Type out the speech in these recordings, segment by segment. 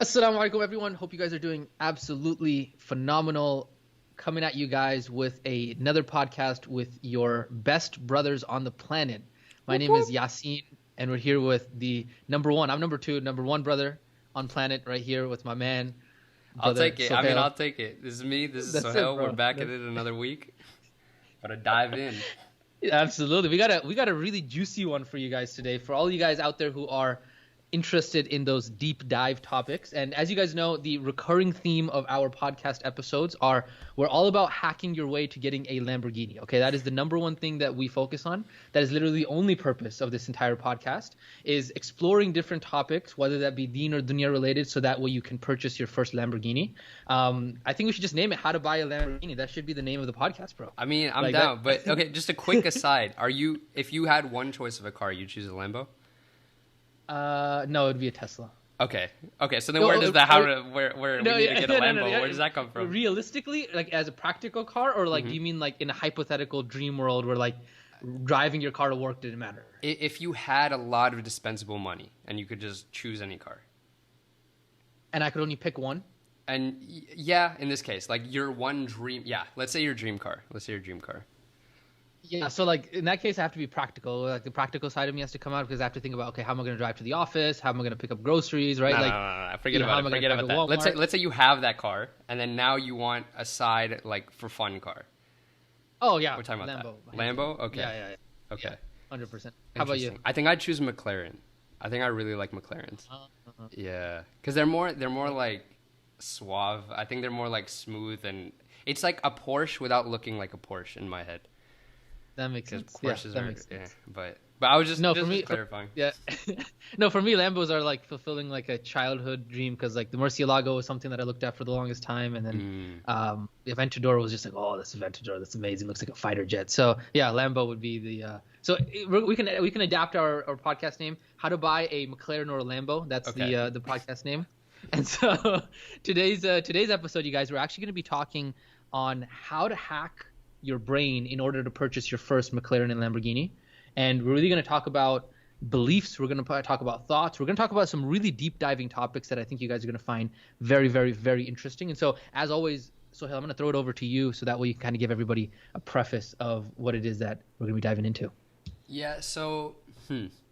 Assalamu alaikum, everyone. Hope you guys are doing absolutely phenomenal. Coming at you guys with another podcast with your best brothers on the planet. My Whoop, name is whoop. Yasin, and we're here with the number one. I'm number two, number one brother on planet right here with my man, I'll brother take it. I mean, Sohail. I'll take it. This is me. This is That's it, Sohail. We're bro. back at it another week. Gotta dive in. Absolutely. We got a really juicy one for you guys today. For all you guys out there who are interested in those deep dive topics. And as you guys know, the recurring theme of our podcast episodes are we're all about hacking your way to getting a Lamborghini. Okay, that is the number one thing that we focus on. That is literally the only purpose of this entire podcast is exploring different topics, whether that be deen or dunya related, so that way you can purchase your first Lamborghini. I think we should just name it "How to Buy a Lamborghini." That should be the name of the podcast, bro. I mean, I'm Like down. that. But okay, just a quick aside. If you had one choice of a car, you'd choose a Lambo? No, it'd be a Tesla. Okay. Okay, so then No, where does the I- where No, we need yeah, to get a no, Lambo? no, yeah. Where does that come from? Realistically, like as a practical car, or like do you mean like in a hypothetical dream world where like driving your car to work didn't matter? If you had a lot of dispensable money and you could just choose any car. And I could only pick one. And yeah, in this case, like your one dream, yeah, let's say your dream car. Yeah, so like in that case, I have to be practical. Like the practical side of me has to come out because I have to think about, okay, how am I going to drive to the office? How am I going to pick up groceries? Right? No, like, no, no, no. you know, how am I gonna Forget drive about to that. Walmart? Let's say you have that car, and then now you want a side like for fun car. Oh yeah, We're talking about Lambo. that. Lambo. Okay. Yeah. Okay. 100%. How about you? Interesting. I think I'd choose McLaren. I think I really like McLarens. Yeah, because they're more like suave. I think they're more like smooth, and it's like a Porsche without looking like a Porsche in my head. That makes Because sense. Yeah, Porsches that are, makes sense. but I was just No, just for me, clarifying. yeah. No, for me, Lambos are like fulfilling like a childhood dream because like the Murcielago was something that I looked at for the longest time, and then the Aventador was just like, oh, this Aventador, that's amazing, looks like a fighter jet. So yeah, Lambo would be the. We can adapt our podcast name, How to Buy a McLaren or a Lambo. That's Okay. the podcast name. And so today's episode, you guys, we're actually going to be talking on how to hack your brain in order to purchase your first McLaren and Lamborghini. And we're really going to talk about beliefs. We're going to talk about thoughts. We're going to talk about some really deep diving topics that I think you guys are going to find very, very, very interesting. And so, as always, Sohail, I'm going to throw it over to you so that way you can kind of give everybody a preface of what it is that we're going to be diving into. Yeah, so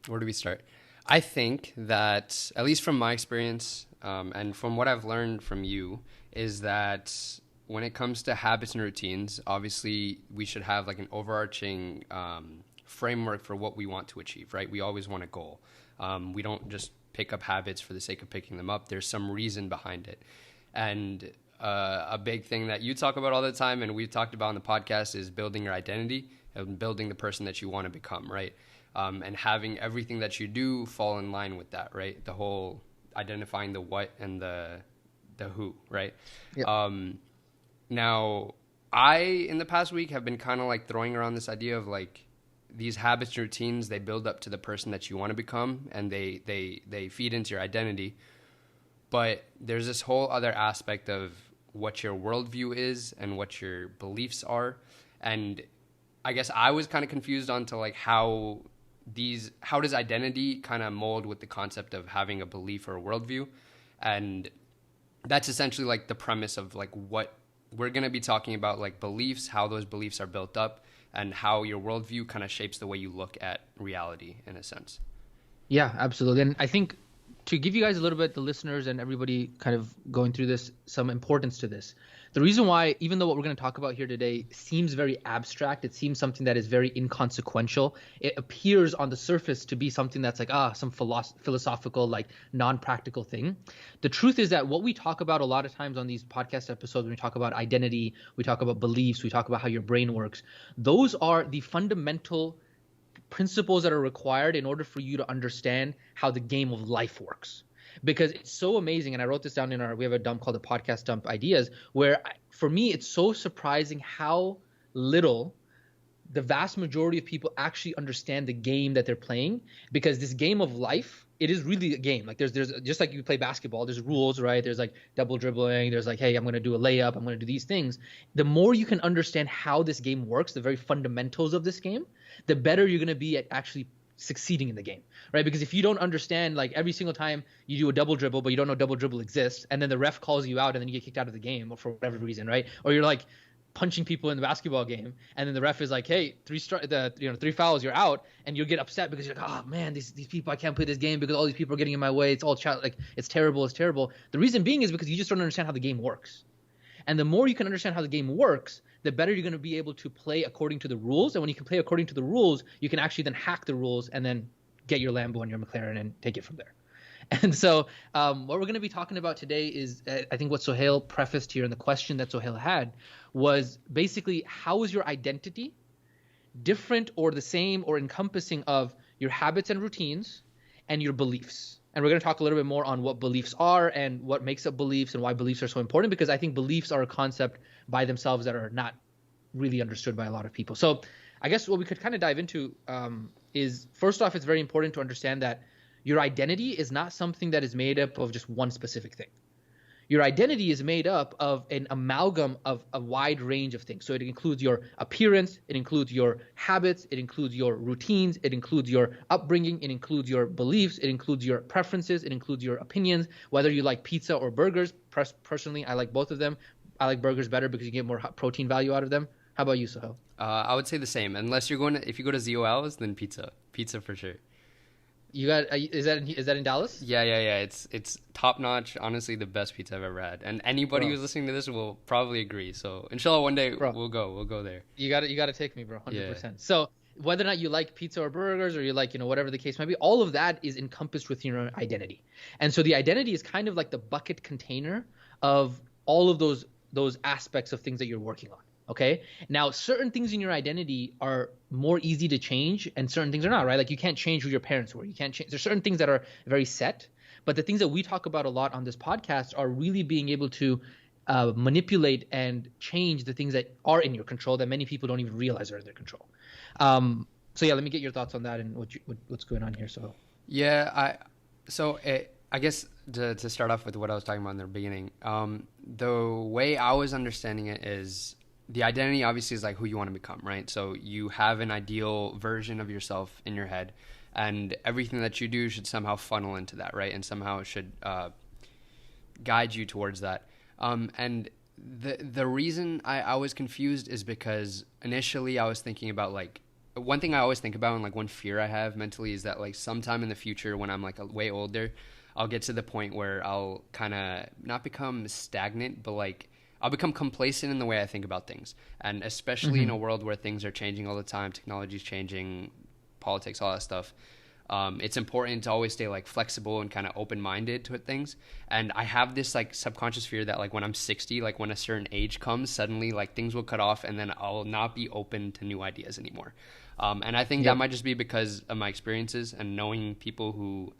where do we start? I think that, at least from my experience and from what I've learned from you, is that when it comes to habits and routines, obviously we should have like an overarching framework for what we want to achieve, right? We always want a goal. We don't just pick up habits for the sake of picking them up. There's some reason behind it. And a big thing that you talk about all the time and we've talked about on the podcast is building your identity and building the person that you want to become, right? And having everything that you do fall in line with that, right? The whole identifying the what and the who, right? Yep. Now, I, in the past week, have been kind of like throwing around this idea of like these habits and routines, they build up to the person that you want to become and they feed into your identity. But there's this whole other aspect of what your worldview is and what your beliefs are. And I guess I was kind of confused onto like how does identity kind of mold with the concept of having a belief or a worldview? And that's essentially like the premise of like what we're going to be talking about, like beliefs, how those beliefs are built up and how your worldview kind of shapes the way you look at reality in a sense. Yeah, absolutely. And I think to give you guys a little bit, the listeners and everybody kind of going through this, some importance to this. The reason why, even though what we're going to talk about here today seems very abstract, it seems something that is very inconsequential. It appears on the surface to be something that's like, some philosophical, like non-practical thing. The truth is that what we talk about a lot of times on these podcast episodes, when we talk about identity, we talk about beliefs, we talk about how your brain works. Those are the fundamental principles that are required in order for you to understand how the game of life works. Because it's so amazing, and I wrote this down we have a dump called the podcast dump ideas, where for me it's so surprising how little the vast majority of people actually understand the game that they're playing. Because this game of life, it is really a game. Like there's just like you play basketball, there's rules, right? There's like double dribbling, there's like, hey, I'm going to do a layup, I'm going to do these things. The more you can understand how this game works, the very fundamentals of this game, the better you're going to be at actually succeeding in the game, right? Because if you don't understand, like every single time you do a double dribble, but you don't know double dribble exists, and then the ref calls you out, and then you get kicked out of the game for whatever reason, right? Or you're like punching people in the basketball game, and then the ref is like, "Hey, three fouls, you're out," and you'll get upset because you're like, "Oh man, these people, I can't play this game because all these people are getting in my way. It's all like it's terrible, it's terrible." The reason being is because you just don't understand how the game works. And the more you can understand how the game works, the better you're going to be able to play according to the rules. And when you can play according to the rules, you can actually then hack the rules and then get your Lambo and your McLaren and take it from there. And so what we're going to be talking about today is, I think what Sohail prefaced here, and the question that Sohail had was basically, how is your identity different or the same or encompassing of your habits and routines and your beliefs? And we're going to talk a little bit more on what beliefs are and what makes up beliefs and why beliefs are so important, because I think beliefs are a concept by themselves that are not really understood by a lot of people. So I guess what we could kind of dive into is, first off, it's very important to understand that your identity is not something that is made up of just one specific thing. Your identity is made up of an amalgam of a wide range of things. So it includes your appearance, it includes your habits, it includes your routines, it includes your upbringing, it includes your beliefs, it includes your preferences, it includes your opinions, whether you like pizza or burgers. Personally, I like both of them. I like burgers better because you get more protein value out of them. How about you, Sohail? I would say the same. Unless if you go to ZOL's, then pizza for sure. You got is that in Dallas? Yeah. It's top notch. Honestly, the best pizza I've ever had. And anybody who's listening to this will probably agree. So inshallah, one day we'll go there. You got to take me, bro. 100%. Yeah. So whether or not you like pizza or burgers, or you like, whatever the case might be, all of that is encompassed within your identity. And so the identity is kind of like the bucket container of all of those aspects of things that you're working on. Okay. Now, certain things in your identity are more easy to change, and certain things are not, right? Like you can't change who your parents were. You can't change. There's certain things that are very set, but the things that we talk about a lot on this podcast are really being able to manipulate and change the things that are in your control that many people don't even realize are in their control. So yeah, let me get your thoughts on that and what's going on here. So yeah, I guess to start off with what I was talking about in the beginning, the way I was understanding it is, the identity obviously is like who you want to become, right? So you have an ideal version of yourself in your head, and everything that you do should somehow funnel into that, right? And somehow should guide you towards that. And the reason I was confused is because initially I was thinking about, like, one thing I always think about, and like one fear I have mentally, is that like sometime in the future when I'm like way older, I'll get to the point where I'll kind of not become stagnant, but like I'll become complacent in the way I think about things. And especially in a world where things are changing all the time, technology's changing, politics, all that stuff. It's important to always stay like flexible and kind of open-minded to things. And I have this like subconscious fear that like when I'm 60, like when a certain age comes, suddenly like things will cut off and then I'll not be open to new ideas anymore. And I think that might just be because of my experiences and knowing people who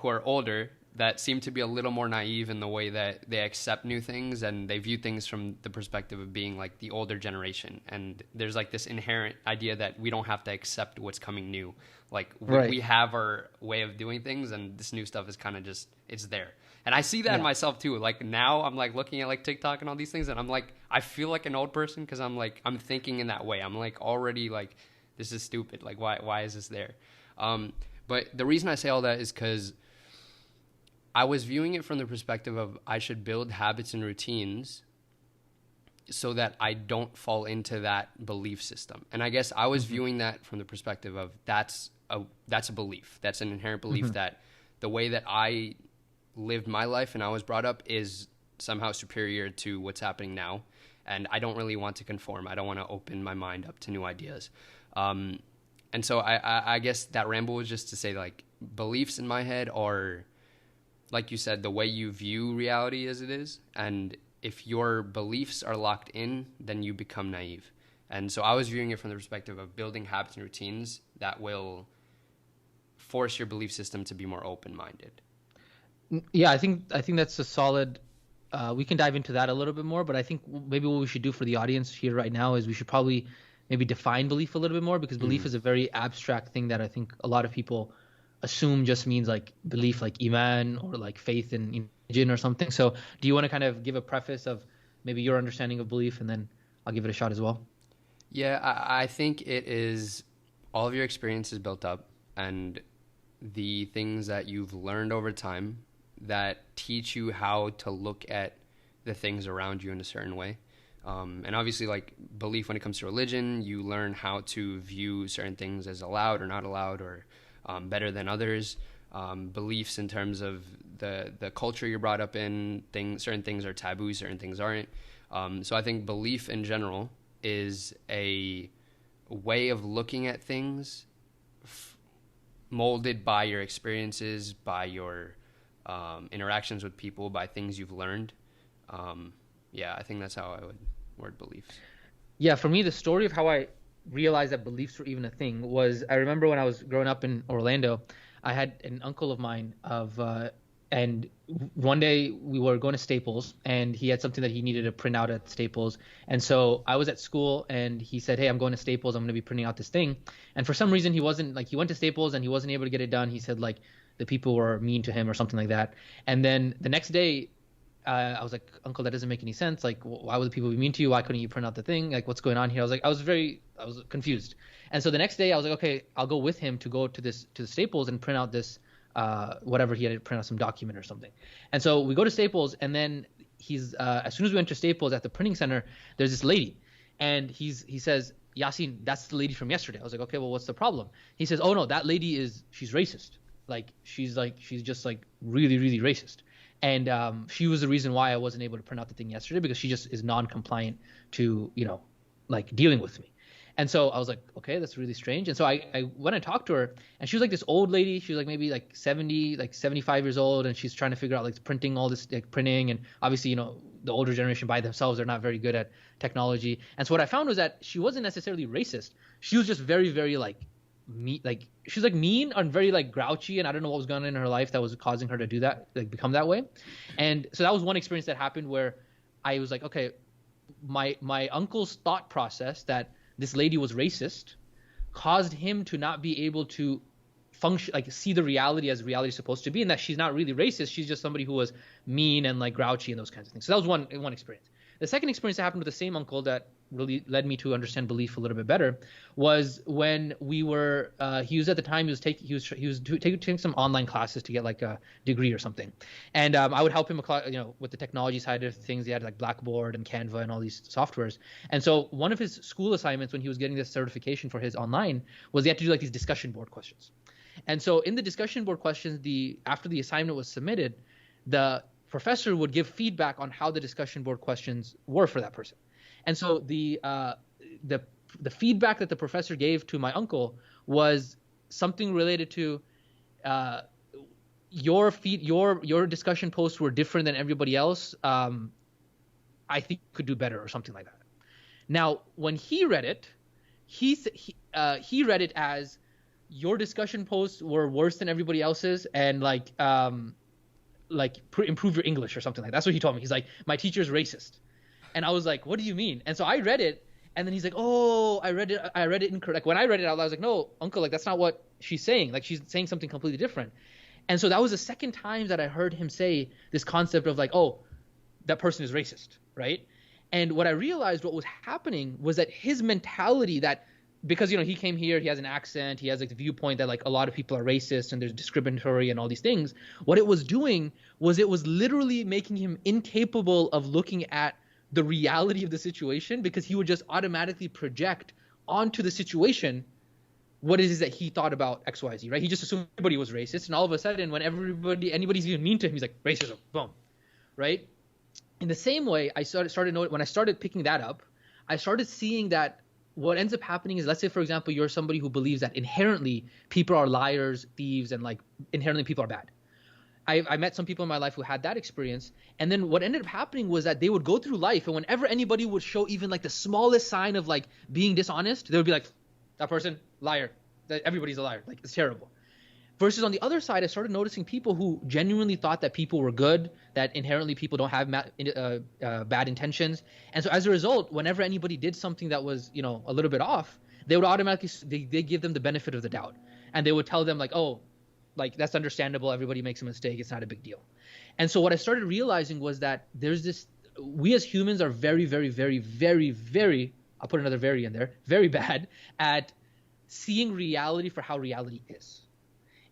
are older that seem to be a little more naive in the way that they accept new things and they view things from the perspective of being like the older generation. And there's like this inherent idea that we don't have to accept what's coming new. Like we have our way of doing things, and this new stuff is kind of just, it's there. And I see that in myself too. Like now I'm like looking at like TikTok and all these things, and I'm like, I feel like an old person because I'm like, I'm thinking in that way. I'm like already like, this is stupid. Like why is this there? But the reason I say all that is because I was viewing it from the perspective of I should build habits and routines so that I don't fall into that belief system. And I guess I was viewing that from the perspective of that's a belief. That's an inherent belief that the way that I lived my life and I was brought up is somehow superior to what's happening now. And I don't really want to conform. I don't want to open my mind up to new ideas. And so I guess that ramble was just to say, like, beliefs in my head are, like you said, the way you view reality as it is. And if your beliefs are locked in, then you become naive. And so I was viewing it from the perspective of building habits and routines that will force your belief system to be more open-minded. Yeah, I think that's a solid, we can dive into that a little bit more, but I think maybe what we should do for the audience here right now is we should probably maybe define belief a little bit more, because belief is a very abstract thing that I think a lot of people assume just means like belief, like iman or like faith in jinn or something. So do you want to kind of give a preface of maybe your understanding of belief, and then I'll give it a shot as well? Yeah, I think it is all of your experiences built up and the things that you've learned over time that teach you how to look at the things around you in a certain way. And obviously, like belief when it comes to religion, you learn how to view certain things as allowed or not allowed, or better than others. Beliefs in terms of the culture you're brought up in, certain things are taboo, certain things aren't. So I think belief in general is a way of looking at things molded by your experiences, by your interactions with people, by things you've learned. Yeah, I think that's how I would word beliefs. Yeah, for me, the story of how I realized that beliefs were even a thing was, I remember when I was growing up in Orlando, I had an uncle of mine and one day we were going to Staples and he had something that he needed to print out at Staples. And so I was at school and he said, hey, I'm going to Staples. I'm going to be printing out this thing. And for some reason, he went to Staples and he wasn't able to get it done. He said like the people were mean to him or something like that. And then the next day, I was like, Uncle, that doesn't make any sense. Like, why would the people be mean to you? Why couldn't you print out the thing? Like, what's going on here? I was confused. And so the next day I was like, okay, I'll go with him to go to the Staples and print out this, whatever he had to print out, some document or something. And so we go to Staples and then as soon as we enter Staples at the printing center, there's this lady and he says, Yasin, that's the lady from yesterday. I was like, okay, well, what's the problem? He says, oh no, that lady she's racist. She's just like really, really racist. And she was the reason why I wasn't able to print out the thing yesterday, because she just is non-compliant to, like dealing with me. And so I was like, okay, that's really strange. And so I went and talked to her, and she was like this old lady. She was like maybe like 70, like 75 years old. And she's trying to figure out like printing all this, like printing. And obviously, the older generation by themselves, they're not very good at technology. And so what I found was that she wasn't necessarily racist. She was just very, very she was like mean and very like grouchy, and I don't know what was going on in her life that was causing her to do that, like become that way. And so that was one experience that happened where I was like, okay, my uncle's thought process that this lady was racist caused him to not be able to function, like see the reality as reality is supposed to be, and that she's not really racist. She's just somebody who was mean and like grouchy and those kinds of things. So that was one experience. The second experience that happened with the same uncle that really led me to understand belief a little bit better was when we were he was at the time he was taking some online classes to get like a degree or something, and I would help him with the technology side of things. He had like Blackboard and Canva and all these softwares. And so one of his school assignments when he was getting this certification for his online was he had to do like these discussion board questions. And so in the discussion board questions, after the assignment was submitted, the professor would give feedback on how the discussion board questions were for that person. And so the feedback that the professor gave to my uncle was something related to your discussion posts were different than everybody else. I think you could do better or something like that. Now, when he read it, he read it as your discussion posts were worse than everybody else's, and improve your English or something like that. That's what he told me. He's like, my teacher's racist. And I was like, what do you mean? And so I read it, and then he's like, oh, I read it incorrect. Like when I read it out loud, I was like, no, uncle, like that's not what she's saying. Like she's saying something completely different. And so that was the second time that I heard him say this concept of like, oh, that person is racist, right? And what I realized what was happening was that his mentality that, because he came here, he has an accent, he has like the viewpoint that like a lot of people are racist and there's discriminatory and all these things. What it was doing was it was literally making him incapable of looking at the reality of the situation, because he would just automatically project onto the situation what it is that he thought about XYZ, right? He just assumed everybody was racist, and all of a sudden when anybody's even mean to him, he's like, racism, boom, right? In the same way, when I started picking that up, I started seeing that what ends up happening is, let's say, for example, you're somebody who believes that inherently people are liars, thieves, and like inherently people are bad. I met some people in my life who had that experience, and then what ended up happening was that they would go through life, and whenever anybody would show even like the smallest sign of like being dishonest, they would be like, that person, liar, everybody's a liar, like it's terrible. Versus on the other side, I started noticing people who genuinely thought that people were good, that inherently people don't have bad intentions. And so as a result, whenever anybody did something that was, a little bit off, they would automatically, they give them the benefit of the doubt. And they would tell them like, oh, like that's understandable. Everybody makes a mistake. It's not a big deal. And so what I started realizing was that we as humans are very, very, very, very, very, I'll put another very in there, very bad at seeing reality for how reality is.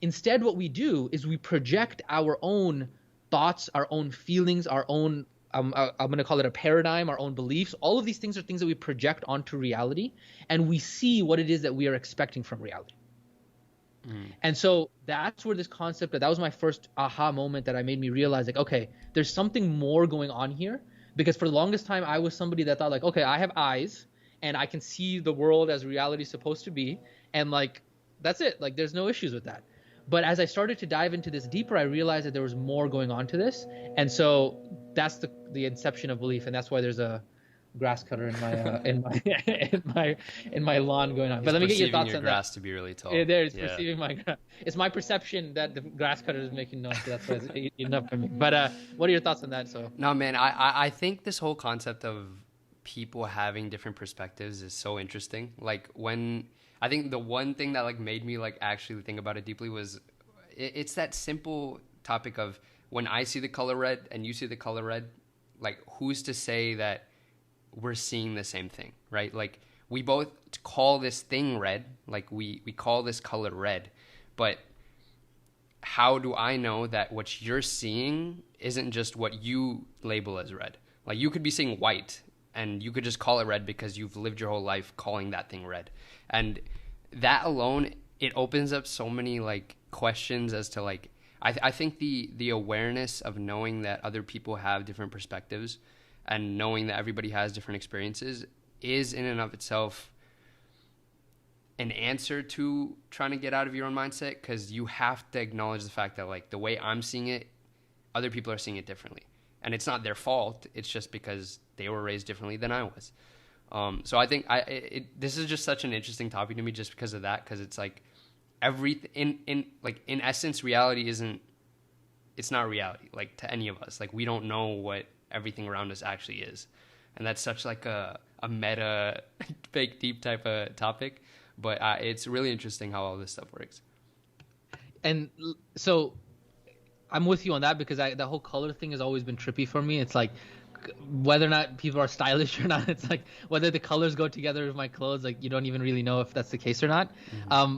Instead, what we do is we project our own thoughts, our own feelings, our own, I'm going to call it a paradigm, our own beliefs. All of these things are things that we project onto reality, and we see what it is that we are expecting from reality. And so that's where this concept, that was my first aha moment that made me realize, like, okay, there's something more going on here. Because for the longest time, I was somebody that thought, like, okay, I have eyes and I can see the world as reality is supposed to be. And like, that's it. Like, there's no issues with that. But as I started to dive into this deeper, I realized that there was more going on to this. And so that's the inception of belief. And that's why there's a grass cutter in my in my lawn going on. But let me get your thoughts on grass that. To be really tall. Yeah, there, it's perceiving my grass. It's my perception that the grass cutter is making noise. So that's why it's eating up for me. But what are your thoughts on that? So no, man, I think this whole concept of people having different perspectives is so interesting. Like, when I think the one thing that like made me like actually think about it deeply was it's that simple topic of when I see the color red and you see the color red, like, who's to say that we're seeing the same thing, right? Like, we both call this thing red, like we call this color red, but how do I know that what you're seeing isn't just what you label as red? Like, you could be seeing white and you could just call it red because you've lived your whole life calling that thing red. And that alone, it opens up so many like questions as to like, I think the awareness of knowing that other people have different perspectives and knowing that everybody has different experiences is in and of itself an answer to trying to get out of your own mindset, because you have to acknowledge the fact that like the way I'm seeing it, other people are seeing it differently. And it's not their fault. It's just because they were raised differently than I was. So I think this is just such an interesting topic to me just because of that, because it's like everything in essence, reality it's not reality, like, to any of us. Like, we don't know what everything around us actually is. And that's such like a meta fake deep type of topic, but it's really interesting how all this stuff works. And so I'm with you on that, because the whole color thing has always been trippy for me. It's like, whether or not people are stylish or not, it's like whether the colors go together with my clothes, like, you don't even really know if that's the case or not.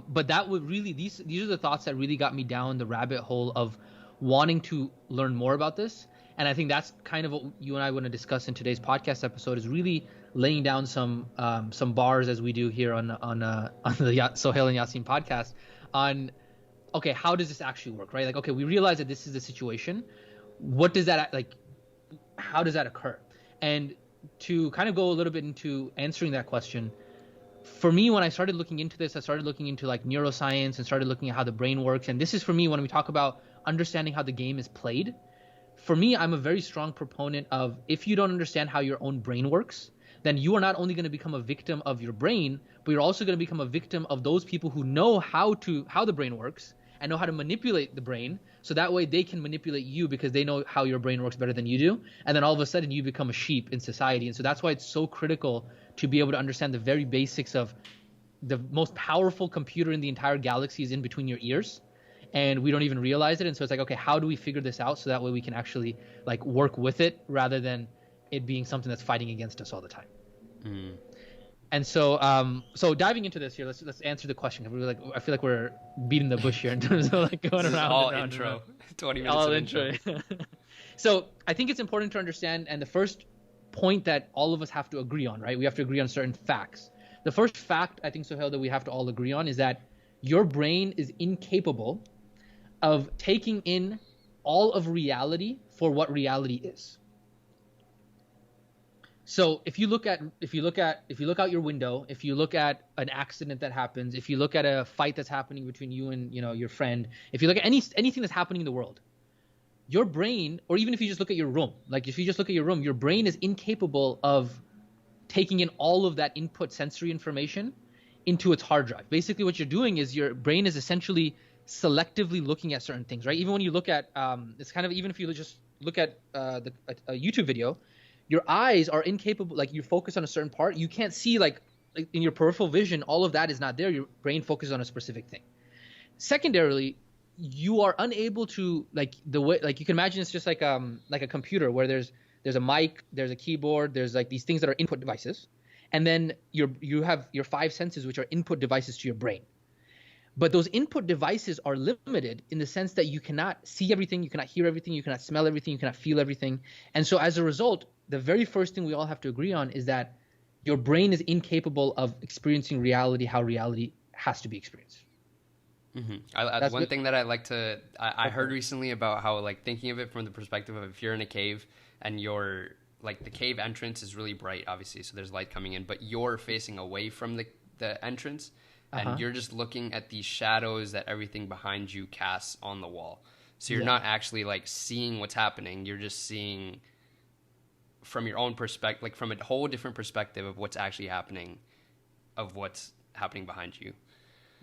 But that would really, these are the thoughts that really got me down the rabbit hole of wanting to learn more about this. And I think that's kind of what you and I want to discuss in today's podcast episode, is really laying down some bars, as we do here on the Sohail and Yasin podcast, on, okay, how does this actually work, right? Like, okay, we realize that this is the situation. What does that, like, how does that occur? And to kind of go a little bit into answering that question, for me, when I started looking into this, I started looking into like neuroscience and started looking at how the brain works. And this is, for me, when we talk about understanding how the game is played, for me, I'm a very strong proponent of, if you don't understand how your own brain works, then you are not only going to become a victim of your brain, but you're also going to become a victim of those people who know how the brain works and know how to manipulate the brain, so that way they can manipulate you because they know how your brain works better than you do. And then all of a sudden you become a sheep in society. And so that's why it's so critical to be able to understand the very basics of the most powerful computer in the entire galaxy is in between your ears, and we don't even realize it. And so it's like, okay, how do we figure this out so that way we can actually like work with it, rather than it being something that's fighting against us all the time. And so so diving into this here, let's answer the question. I feel like we're beating the bush here in terms of like going around. All and around intro. and around. 20 minutes All of intro. So I think it's important to understand, and the first point that all of us have to agree on, right? We have to agree on certain facts. The first fact, I think, Sohail, that we have to all agree on is that your brain is incapable of taking in all of reality for what reality is. So if you look out your window, if you look at an accident that happens, if you look at a fight that's happening between you and, you know, your friend, if you look at anything that's happening in the world, your brain, or even if you just look at your room, like if you just look at your room, your brain is incapable of taking in all of that input sensory information into its hard drive. Basically what you're doing is your brain is essentially selectively looking at certain things, right? Even when you look at, it's kind of, even if you just look at a YouTube video, your eyes are incapable, like you focus on a certain part, you can't see like in your peripheral vision, all of that is not there. Your brain focuses on a specific thing. Secondarily, you are unable to, like the way, like you can imagine it's just like a computer where there's a mic, there's a keyboard, there's like these things that are input devices. And then you have your five senses, which are input devices to your brain. But those input devices are limited in the sense that you cannot see everything, you cannot hear everything, you cannot smell everything, you cannot feel everything. And so as a result, the very first thing we all have to agree on is that your brain is incapable of experiencing reality how reality has to be experienced. Mm-hmm. One thing that I heard recently about how, like, thinking of it from the perspective of if you're in a cave and you're, like, the cave entrance is really bright, obviously, so there's light coming in, but you're facing away from the entrance, and you're just looking at the shadows that everything behind you casts on the wall. So you're not actually, like, seeing what's happening. You're just seeing from your own perspective, like, from a whole different perspective of what's actually happening, of what's happening behind you.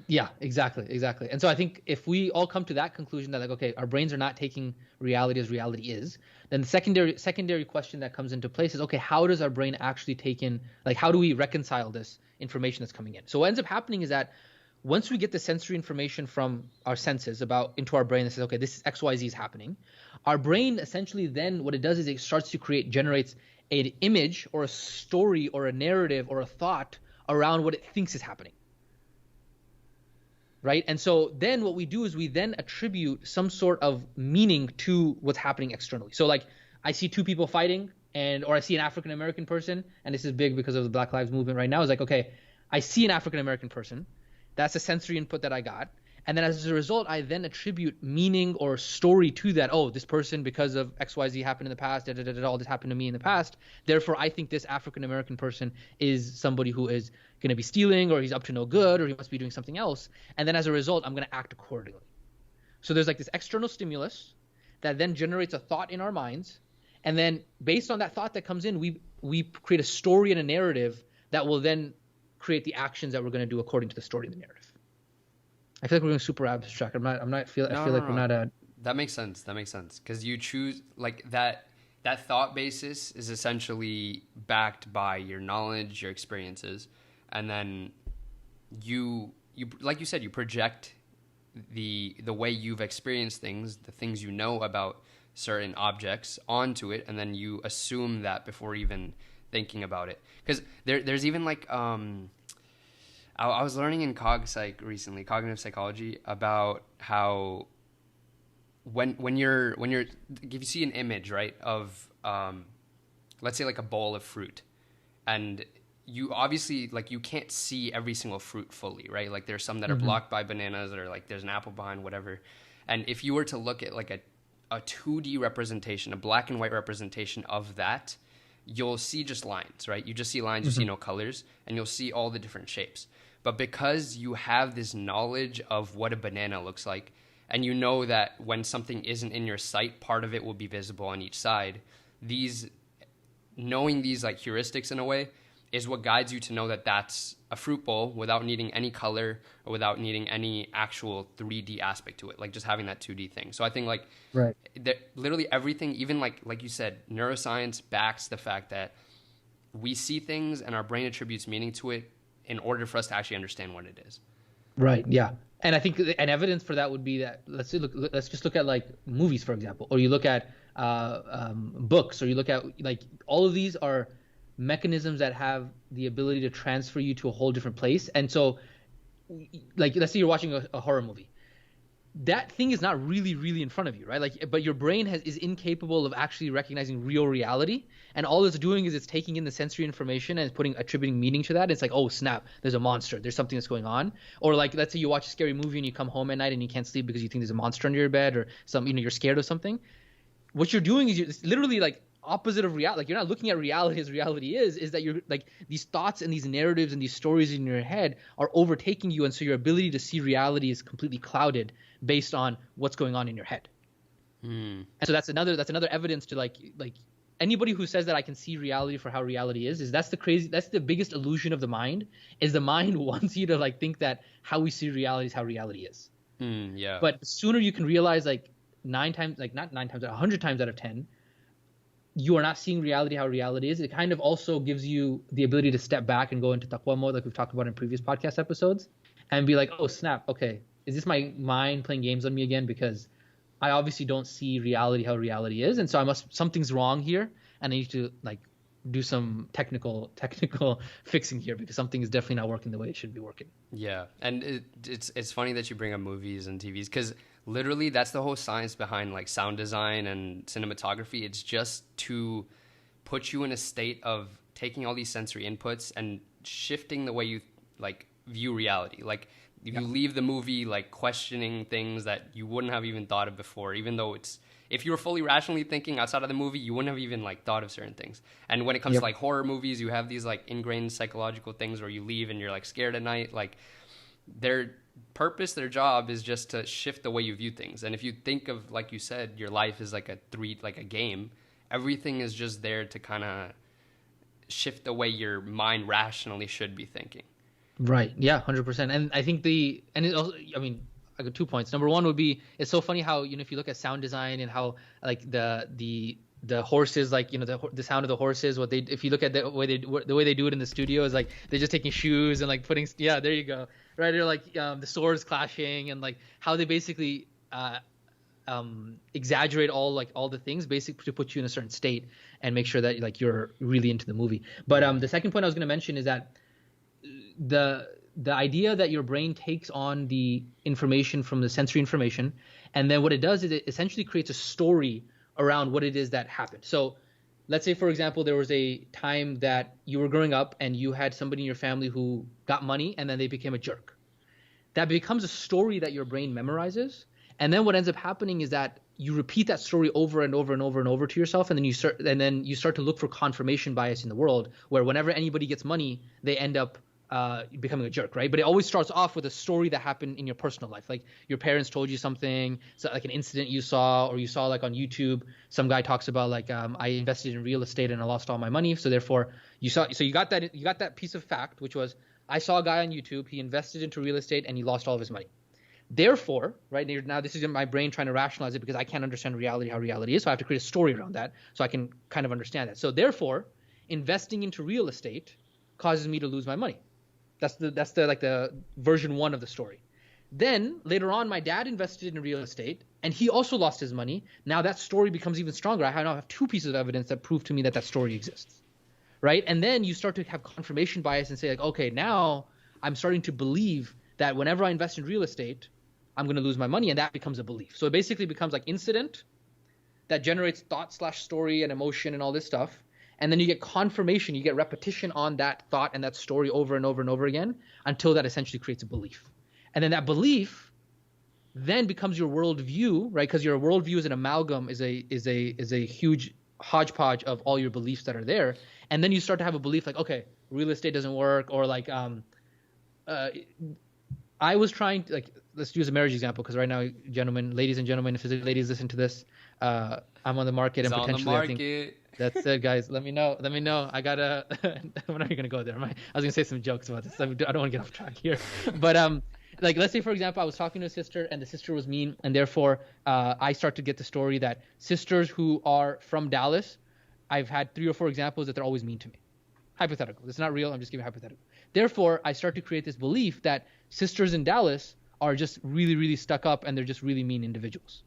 Yeah, exactly. And so I think if we all come to that conclusion that, like, okay, our brains are not taking reality as reality is, then the secondary question that comes into place is, okay, how does our brain actually take in, like, how do we reconcile this information that's coming in? So what ends up happening is that once we get the sensory information from our senses into our brain that says, okay, this is XYZ is happening, our brain essentially then what it does is it starts to generates an image or a story or a narrative or a thought around what it thinks is happening. Right? And so then what we do is we then attribute some sort of meaning to what's happening externally. So, like, I see two people fighting, or I see an African American person, and this is big because of the Black Lives Movement right now. It's like, okay, I see an African American person. That's a sensory input that I got. And then as a result, I then attribute meaning or story to that. Oh, this person, because of XYZ happened in the past, all this happened to me in the past. Therefore, I think this African American person is somebody who is going to be stealing, or he's up to no good, or he must be doing something else. And then as a result, I'm going to act accordingly. So there's, like, this external stimulus that then generates a thought in our minds. And then based on that thought that comes in, we create a story and a narrative that will then create the actions that we're going to do according to the story and the narrative. I feel like we're going super abstract. I feel like we're not. That makes sense. Because you choose, like, that thought basis is essentially backed by your knowledge, your experiences, and then you like you said, you project the way you've experienced things, the things you know about certain objects onto it, and then you assume that before even thinking about it. Because there's even, like, I was learning in cognitive psychology, about how when you're if you see an image, right, of let's say, like, a bowl of fruit, and you obviously, like, you can't see every single fruit fully, right? Like, there's some that are blocked by bananas, or, like, there's an apple behind, whatever. And if you were to look at, like, a 2D representation, a black and white representation of that, you'll see just lines, right? You just see lines, you see no colors, and you'll see all the different shapes. But because you have this knowledge of what a banana looks like, and you know that when something isn't in your sight, part of it will be visible on each side, knowing these, like, heuristics in a way is what guides you to know that that's a fruit bowl without needing any color or without needing any actual 3D aspect to it, like just having that 2D thing. So I think, like, right, literally everything, even like you said, neuroscience backs the fact that we see things and our brain attributes meaning to it in order for us to actually understand what it is. Right. Yeah. And I think an evidence for that would be that let's just look at, like, movies, for example, or you look at books, or you look at, like, all of these are mechanisms that have the ability to transfer you to a whole different place. And so, like, let's say you're watching a horror movie. That thing is not really, really in front of you, right? Like, but your brain is incapable of actually recognizing real reality, and all it's doing is it's taking in the sensory information and it's attributing meaning to that. It's like, oh snap, there's a monster, there's something that's going on. Or, like, let's say you watch a scary movie and you come home at night and you can't sleep because you think there's a monster under your bed, or you're scared of something. What you're doing is it's literally, like, opposite of reality. Like, you're not looking at reality as reality is that you're, like, these thoughts and these narratives and these stories in your head are overtaking you, and so your ability to see reality is completely clouded based on what's going on in your head. And so that's another evidence to, like anybody who says that I can see reality for how reality is that's the biggest illusion of the mind. Is the mind wants you to, like, think that how we see reality is how reality is. Yeah. But the sooner you can realize, like, 100 times out of 10, you are not seeing reality how reality is, it kind of also gives you the ability to step back and go into taqwa mode, like we've talked about in previous podcast episodes, and be like, oh snap, okay, is this my mind playing games on me again? Because I obviously don't see reality how reality is, and so something's wrong here, and I need to, like, do some technical fixing here because something is definitely not working the way it should be working. Yeah, and it's funny that you bring up movies and TVs because literally that's the whole science behind like sound design and cinematography. It's just to put you in a state of taking all these sensory inputs and shifting the way you like view reality. Like if you leave the movie like questioning things that you wouldn't have even thought of before, even though it's if you were fully rationally thinking outside of the movie, you wouldn't have even like thought of certain things. And when it comes to like horror movies, you have these like ingrained psychological things where you leave and you're like scared at night. Like their purpose, their job is just to shift the way you view things. And if you think of, like you said, your life is like a game, everything is just there to kind of shift the way your mind rationally should be thinking. Right. Yeah, 100%. And I think it also, I mean, I got 2 points. Number one would be, it's so funny how, if you look at sound design and how like the horses, like, the sound of the horses, if you look at the way they do it in the studio is like, they're just taking shoes and like putting, yeah, there you go. Right. Or like, the swords clashing and like how they basically, exaggerate all the things basically to put you in a certain state and make sure that like you're really into the movie. But, the second point I was going to mention is that the idea that your brain takes on the information from the sensory information, and then what it does is it essentially creates a story around what it is that happened. So let's say, for example, there was a time that you were growing up and you had somebody in your family who got money and then they became a jerk. That becomes a story that your brain memorizes. And then what ends up happening is that you repeat that story over and over and over and over to yourself, and then you start to look for confirmation bias in the world, where whenever anybody gets money, they end up becoming a jerk, right? But it always starts off with a story that happened in your personal life. Like your parents told you something, so like an incident you saw, or you saw like on YouTube, some guy talks about like, I invested in real estate and I lost all my money. So therefore you got that piece of fact, which was, I saw a guy on YouTube, he invested into real estate and he lost all of his money. Therefore, right now this is in my brain trying to rationalize it because I can't understand reality, how reality is. So I have to create a story around that so I can kind of understand that. So therefore, investing into real estate causes me to lose my money. That's the version one of the story. Then later on, my dad invested in real estate and he also lost his money. Now that story becomes even stronger. I now have two pieces of evidence that prove to me that story exists, right? And then you start to have confirmation bias and say like, okay, now I'm starting to believe that whenever I invest in real estate, I'm going to lose my money, and that becomes a belief. So it basically becomes like incident that generates thought/story and emotion and all this stuff. And then you get confirmation, you get repetition on that thought and that story over and over and over again until that essentially creates a belief. And then that belief then becomes your worldview, right? Because your worldview is an amalgam, is a huge hodgepodge of all your beliefs that are there. And then you start to have a belief like, okay, real estate doesn't work, or like I was trying to, like, let's use a marriage example because right now, ladies and gentlemen, if ladies listen to this, I'm on the market and potentially I think that's it, guys. Let me know. I gotta. I'm not even gonna go there. I was gonna say some jokes about this. I don't want to get off track here. But like let's say for example, I was talking to a sister and the sister was mean, and therefore I start to get the story that sisters who are from Dallas, I've had 3 or 4 examples that they're always mean to me. Hypothetical. It's not real. I'm just giving hypothetical. Therefore, I start to create this belief that sisters in Dallas are just really, really stuck up and they're just really mean individuals.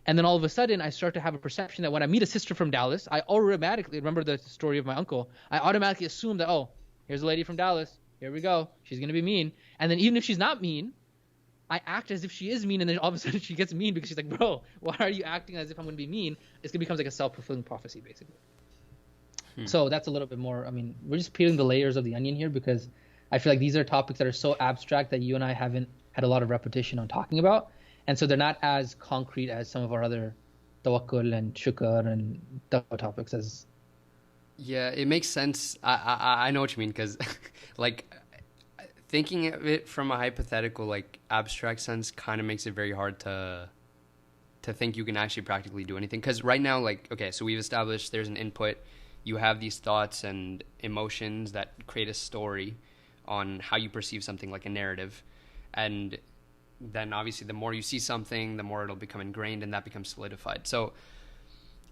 And then all of a sudden, I start to have a perception that when I meet a sister from Dallas, I automatically, remember the story of my uncle, I automatically assume that, oh, here's a lady from Dallas. Here we go. She's going to be mean. And then even if she's not mean, I act as if she is mean. And then all of a sudden she gets mean because she's like, bro, why are you acting as if I'm going to be mean? It's going to become like a self-fulfilling prophecy, basically. So that's a little bit more, I mean, we're just peeling the layers of the onion here because I feel like these are topics that are so abstract that you and I haven't had a lot of repetition on talking about. And so they're not as concrete as some of our other tawakkul and shukr and taqwa topics as. Yeah, it makes sense. I know what you mean because like thinking of it from a hypothetical, like abstract sense kind of makes it very hard to think you can actually practically do anything. Because right now, like, okay, so we've established there's an input. You have these thoughts and emotions that create a story on how you perceive something, like a narrative. And then obviously the more you see something, the more it'll become ingrained and that becomes solidified. So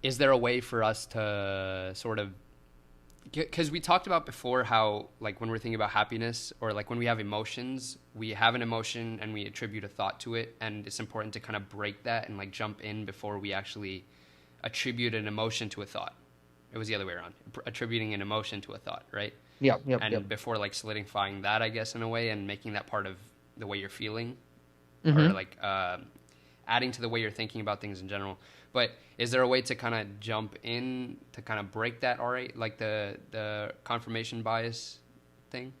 is there a way for us to sort of, because we talked about before how like when we're thinking about happiness or like when we have emotions, we have an emotion and we attribute a thought to it. And it's important to kind of break that and like jump in before we actually attribute an emotion to a thought. it was the other way around, attributing an emotion to a thought, right? Yeah, And before like solidifying that, I guess, in a way, and making that part of the way you're feeling, Mm-hmm. or like adding to the way you're thinking about things in general. But is there a way to kind of jump in to kind of break that, all right, like the confirmation bias thing?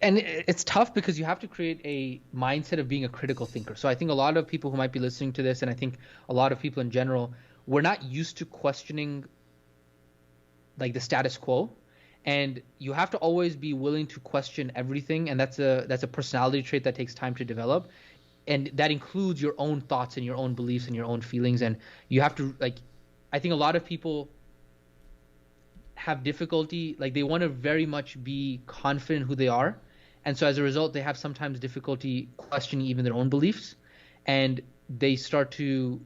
And it's tough because you have to create a mindset of being a critical thinker. So I think a lot of people who might be listening to this, and I think a lot of people in general, we're not used to questioning like the status quo, and you have to always be willing to question everything, and that's a personality trait that takes time to develop, and that includes your own thoughts and your own beliefs and your own feelings. And you have to, like, I think a lot of people have difficulty, like they want to very much be confident who they are, and so as a result they have sometimes difficulty questioning even their own beliefs, and they start to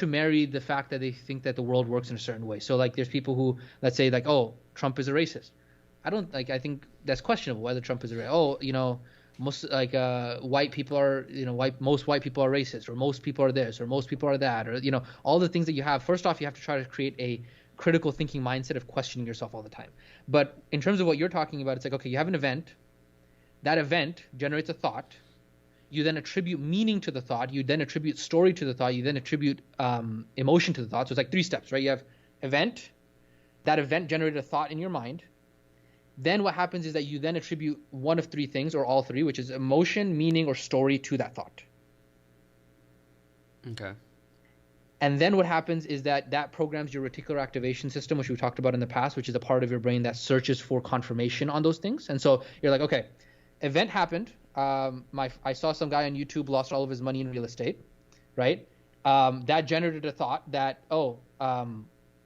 marry the fact that they think that the world works in a certain way. So like there's people who, let's say, like, oh, Trump is a racist. I think that's questionable whether Trump is a racist. Oh, most like white people are, most white people are racist, or most people are this, or most people are that, or all the things that you have. First off, you have to try to create a critical thinking mindset of questioning yourself all the time. But in terms of what you're talking about, it's like, okay, you have an event. That event generates a thought. You then attribute meaning to the thought. You then attribute story to the thought. You then attribute emotion to the thought. So it's like 3 steps, right? You have event. That event generated a thought in your mind. Then what happens is that you then attribute one of 3 things, or all 3, which is emotion, meaning, or story, to that thought. Okay. And then what happens is that programs your reticular activation system, which we talked about in the past, which is a part of your brain that searches for confirmation on those things. And so you're like, okay, event happened. I saw some guy on YouTube lost all of his money in real estate, right? That generated a thought that,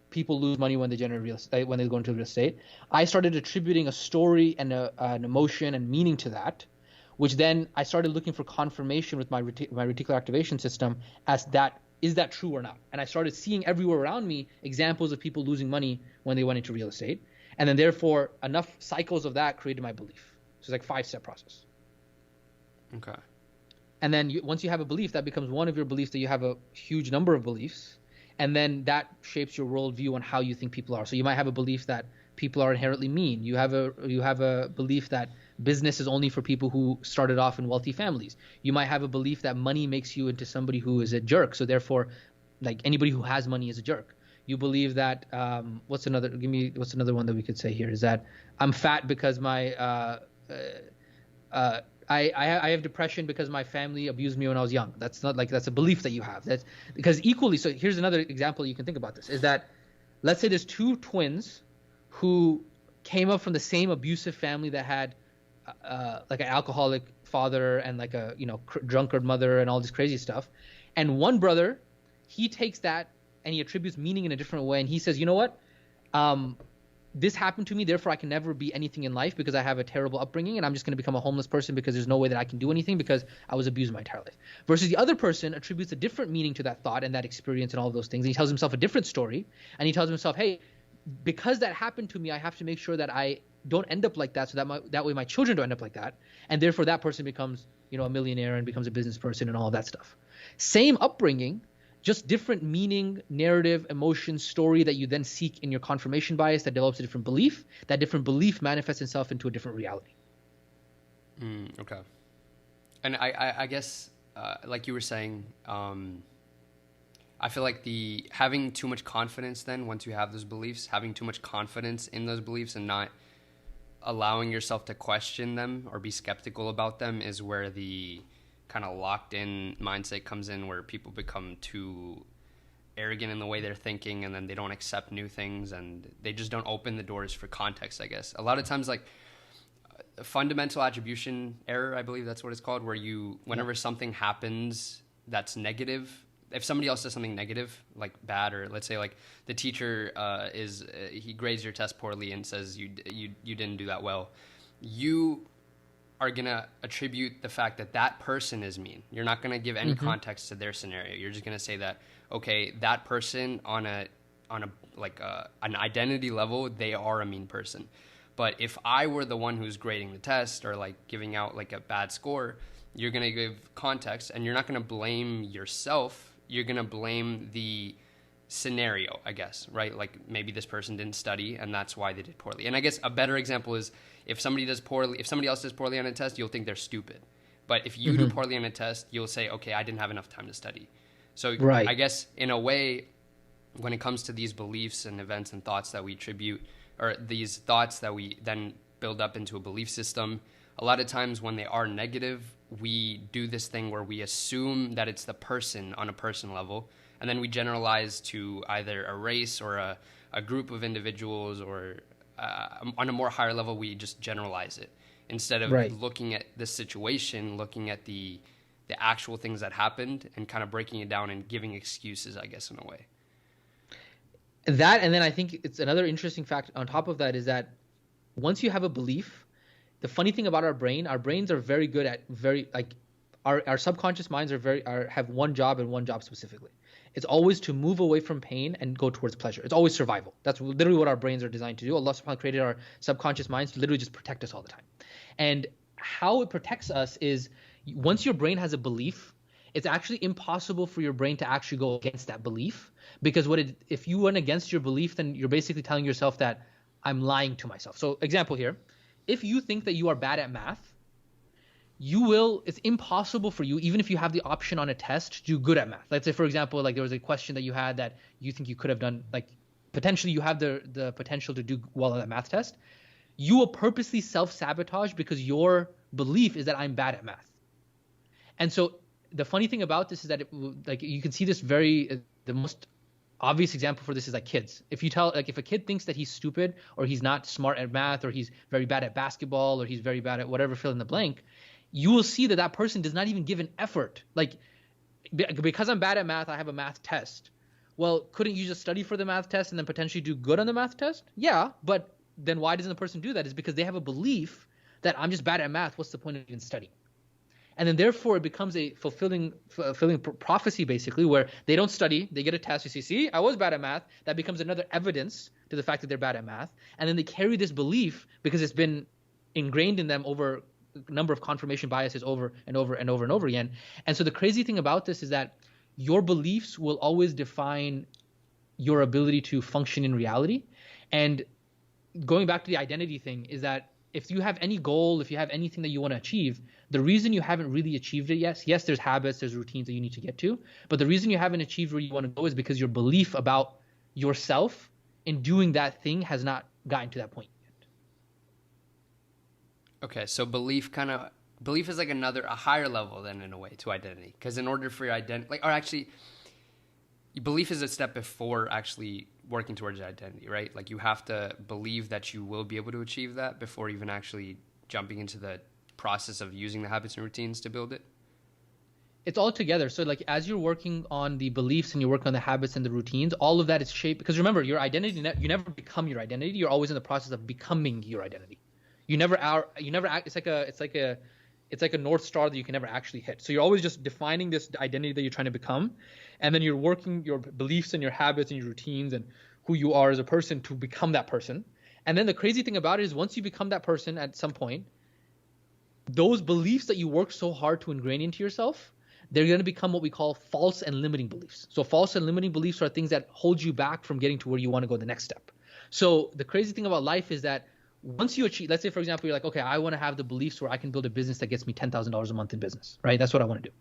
people lose money when they generate real estate, when they go into real estate. I started attributing a story and an emotion and meaning to that, which then I started looking for confirmation with my reticular activation system as that, is that true or not? And I started seeing everywhere around me examples of people losing money when they went into real estate. And then therefore enough cycles of that created my belief. So it's like 5-step process. Okay. And then once you have a belief, that becomes one of your beliefs, that you have a huge number of beliefs. And then that shapes your worldview on how you think people are. So you might have a belief that people are inherently mean. You have a belief that business is only for people who started off in wealthy families. You might have a belief that money makes you into somebody who is a jerk. So therefore, like, anybody who has money is a jerk. You believe that what's another one that we could say here, is that I'm fat because my I have depression because my family abused me when I was young. That's not like, that's a belief that you have. That's because equally. So here's another example you can think about this, is that let's say there's 2 twins who came up from the same abusive family that had like an alcoholic father and like a drunkard mother and all this crazy stuff. And one brother, he takes that and he attributes meaning in a different way, and he says, you know what? This happened to me, therefore I can never be anything in life because I have a terrible upbringing, and I'm just going to become a homeless person because there's no way that I can do anything because I was abused my entire life. Versus the other person attributes a different meaning to that thought and that experience and all of those things. And he tells himself a different story, and he tells himself, hey, because that happened to me, I have to make sure that I don't end up like that, so that way my children don't end up like that. And therefore that person becomes, a millionaire and becomes a business person and all of that stuff. Same upbringing, just different meaning, narrative, emotion, story that you then seek in your confirmation bias that develops a different belief. That different belief manifests itself into a different reality. Okay. And I guess, like you were saying, I feel like having too much confidence then, once you have those beliefs, having too much confidence in those beliefs and not allowing yourself to question them or be skeptical about them is where the kind of locked in mindset comes in, where people become too arrogant in the way they're thinking, and then they don't accept new things, and they just don't open the doors for context, I guess. A lot of times, like, fundamental attribution error, I believe that's what it's called, where whenever something happens that's negative, if somebody else does something negative, like bad, or let's say like the teacher he grades your test poorly and says you didn't do that well, you are going to attribute the fact that person is mean. You're not going to give any context to their scenario. You're just going to say that, okay, that person on an identity level, they are a mean person. But if I were the one who's grading the test or like giving out like a bad score, you're going to give context, and you're not going to blame yourself. You're going to blame the scenario, I guess, right? Like maybe this person didn't study and that's why they did poorly. And I guess a better example is if somebody else does poorly on a test, you'll think they're stupid. But if you do poorly on a test, you'll say, okay, I didn't have enough time to study. So Right. I guess in a way, when it comes to these beliefs and events and thoughts that we attribute, or these thoughts that we then build up into a belief system, a lot of times when they are negative, we do this thing where we assume that it's the person on a person level, and then we generalize to either a race or a group of individuals, or on a more higher level, we just generalize it instead of Right. looking at the situation, looking at the actual things that happened and kind of breaking it down and giving excuses, I guess, in a way. That, and then I think it's another interesting fact on top of that is that once you have a belief, the funny thing about our brains are very good at our subconscious minds have one job and one job specifically. It's always to move away from pain and go towards pleasure. It's always survival. That's literally what our brains are designed to do. Allah subhanahu wa ta'ala created our subconscious minds to literally just protect us all the time. And how it protects us is once your brain has a belief, it's actually impossible for your brain to actually go against that belief, because if you went against your belief, then you're basically telling yourself that I'm lying to myself. So example here, if you think that you are bad at math, it's impossible for you, even if you have the option on a test, to do good at math. Let's say, for example, like there was a question that you had that you think you could have done, like potentially you have the potential to do well on that math test. You will purposely self-sabotage because your belief is that I'm bad at math. And so the funny thing about this is that you can see this the most obvious example for this is like kids. If a kid thinks that he's stupid or he's not smart at math or he's very bad at basketball or he's very bad at whatever, fill in the blank, you will see that person does not even give an effort. Like, because I'm bad at math, I have a math test. Well, couldn't you just study for the math test and then potentially do good on the math test? Yeah, but then why doesn't the person do that? Is because they have a belief that I'm just bad at math. What's the point of even studying? And then therefore it becomes a fulfilling prophecy, basically, where they don't study, they get a test, you see, I was bad at math. That becomes another evidence to the fact that they're bad at math. And then they carry this belief because it's been ingrained in them over a number of confirmation biases over and over and over and over again. And so the crazy thing about this is that your beliefs will always define your ability to function in reality. And going back to the identity thing is that if you have any goal, if you have anything that you want to achieve, the reason you haven't really achieved it yet, yes, there's habits, there's routines that you need to get to, but the reason you haven't achieved where you want to go is because your belief about yourself in doing that thing has not gotten to that point yet. Okay, so belief is like a higher level then, in a way, to identity. Because in order for your identity, belief is a step before actually working towards your identity, right? Like you have to believe that you will be able to achieve that before even actually jumping into the process of using the habits and routines to build it. It's all together. So like as you're working on the beliefs and you're working on the habits and the routines, all of that is shaped, because remember, your identity, you never become your identity. You're always in the process of becoming your identity. You never act. It's like a North Star that you can never actually hit. So you're always just defining this identity that you're trying to become. And then you're working your beliefs and your habits and your routines and who you are as a person to become that person. And then the crazy thing about it is once you become that person at some point, those beliefs that you work so hard to ingrain into yourself, they're going to become what we call false and limiting beliefs. So false and limiting beliefs are things that hold you back from getting to where you want to go the next step. So the crazy thing about life is that once you achieve, let's say, for example, you're like, okay, I want to have the beliefs where I can build a business that gets me $10,000 a month in business, right? That's what I want to do.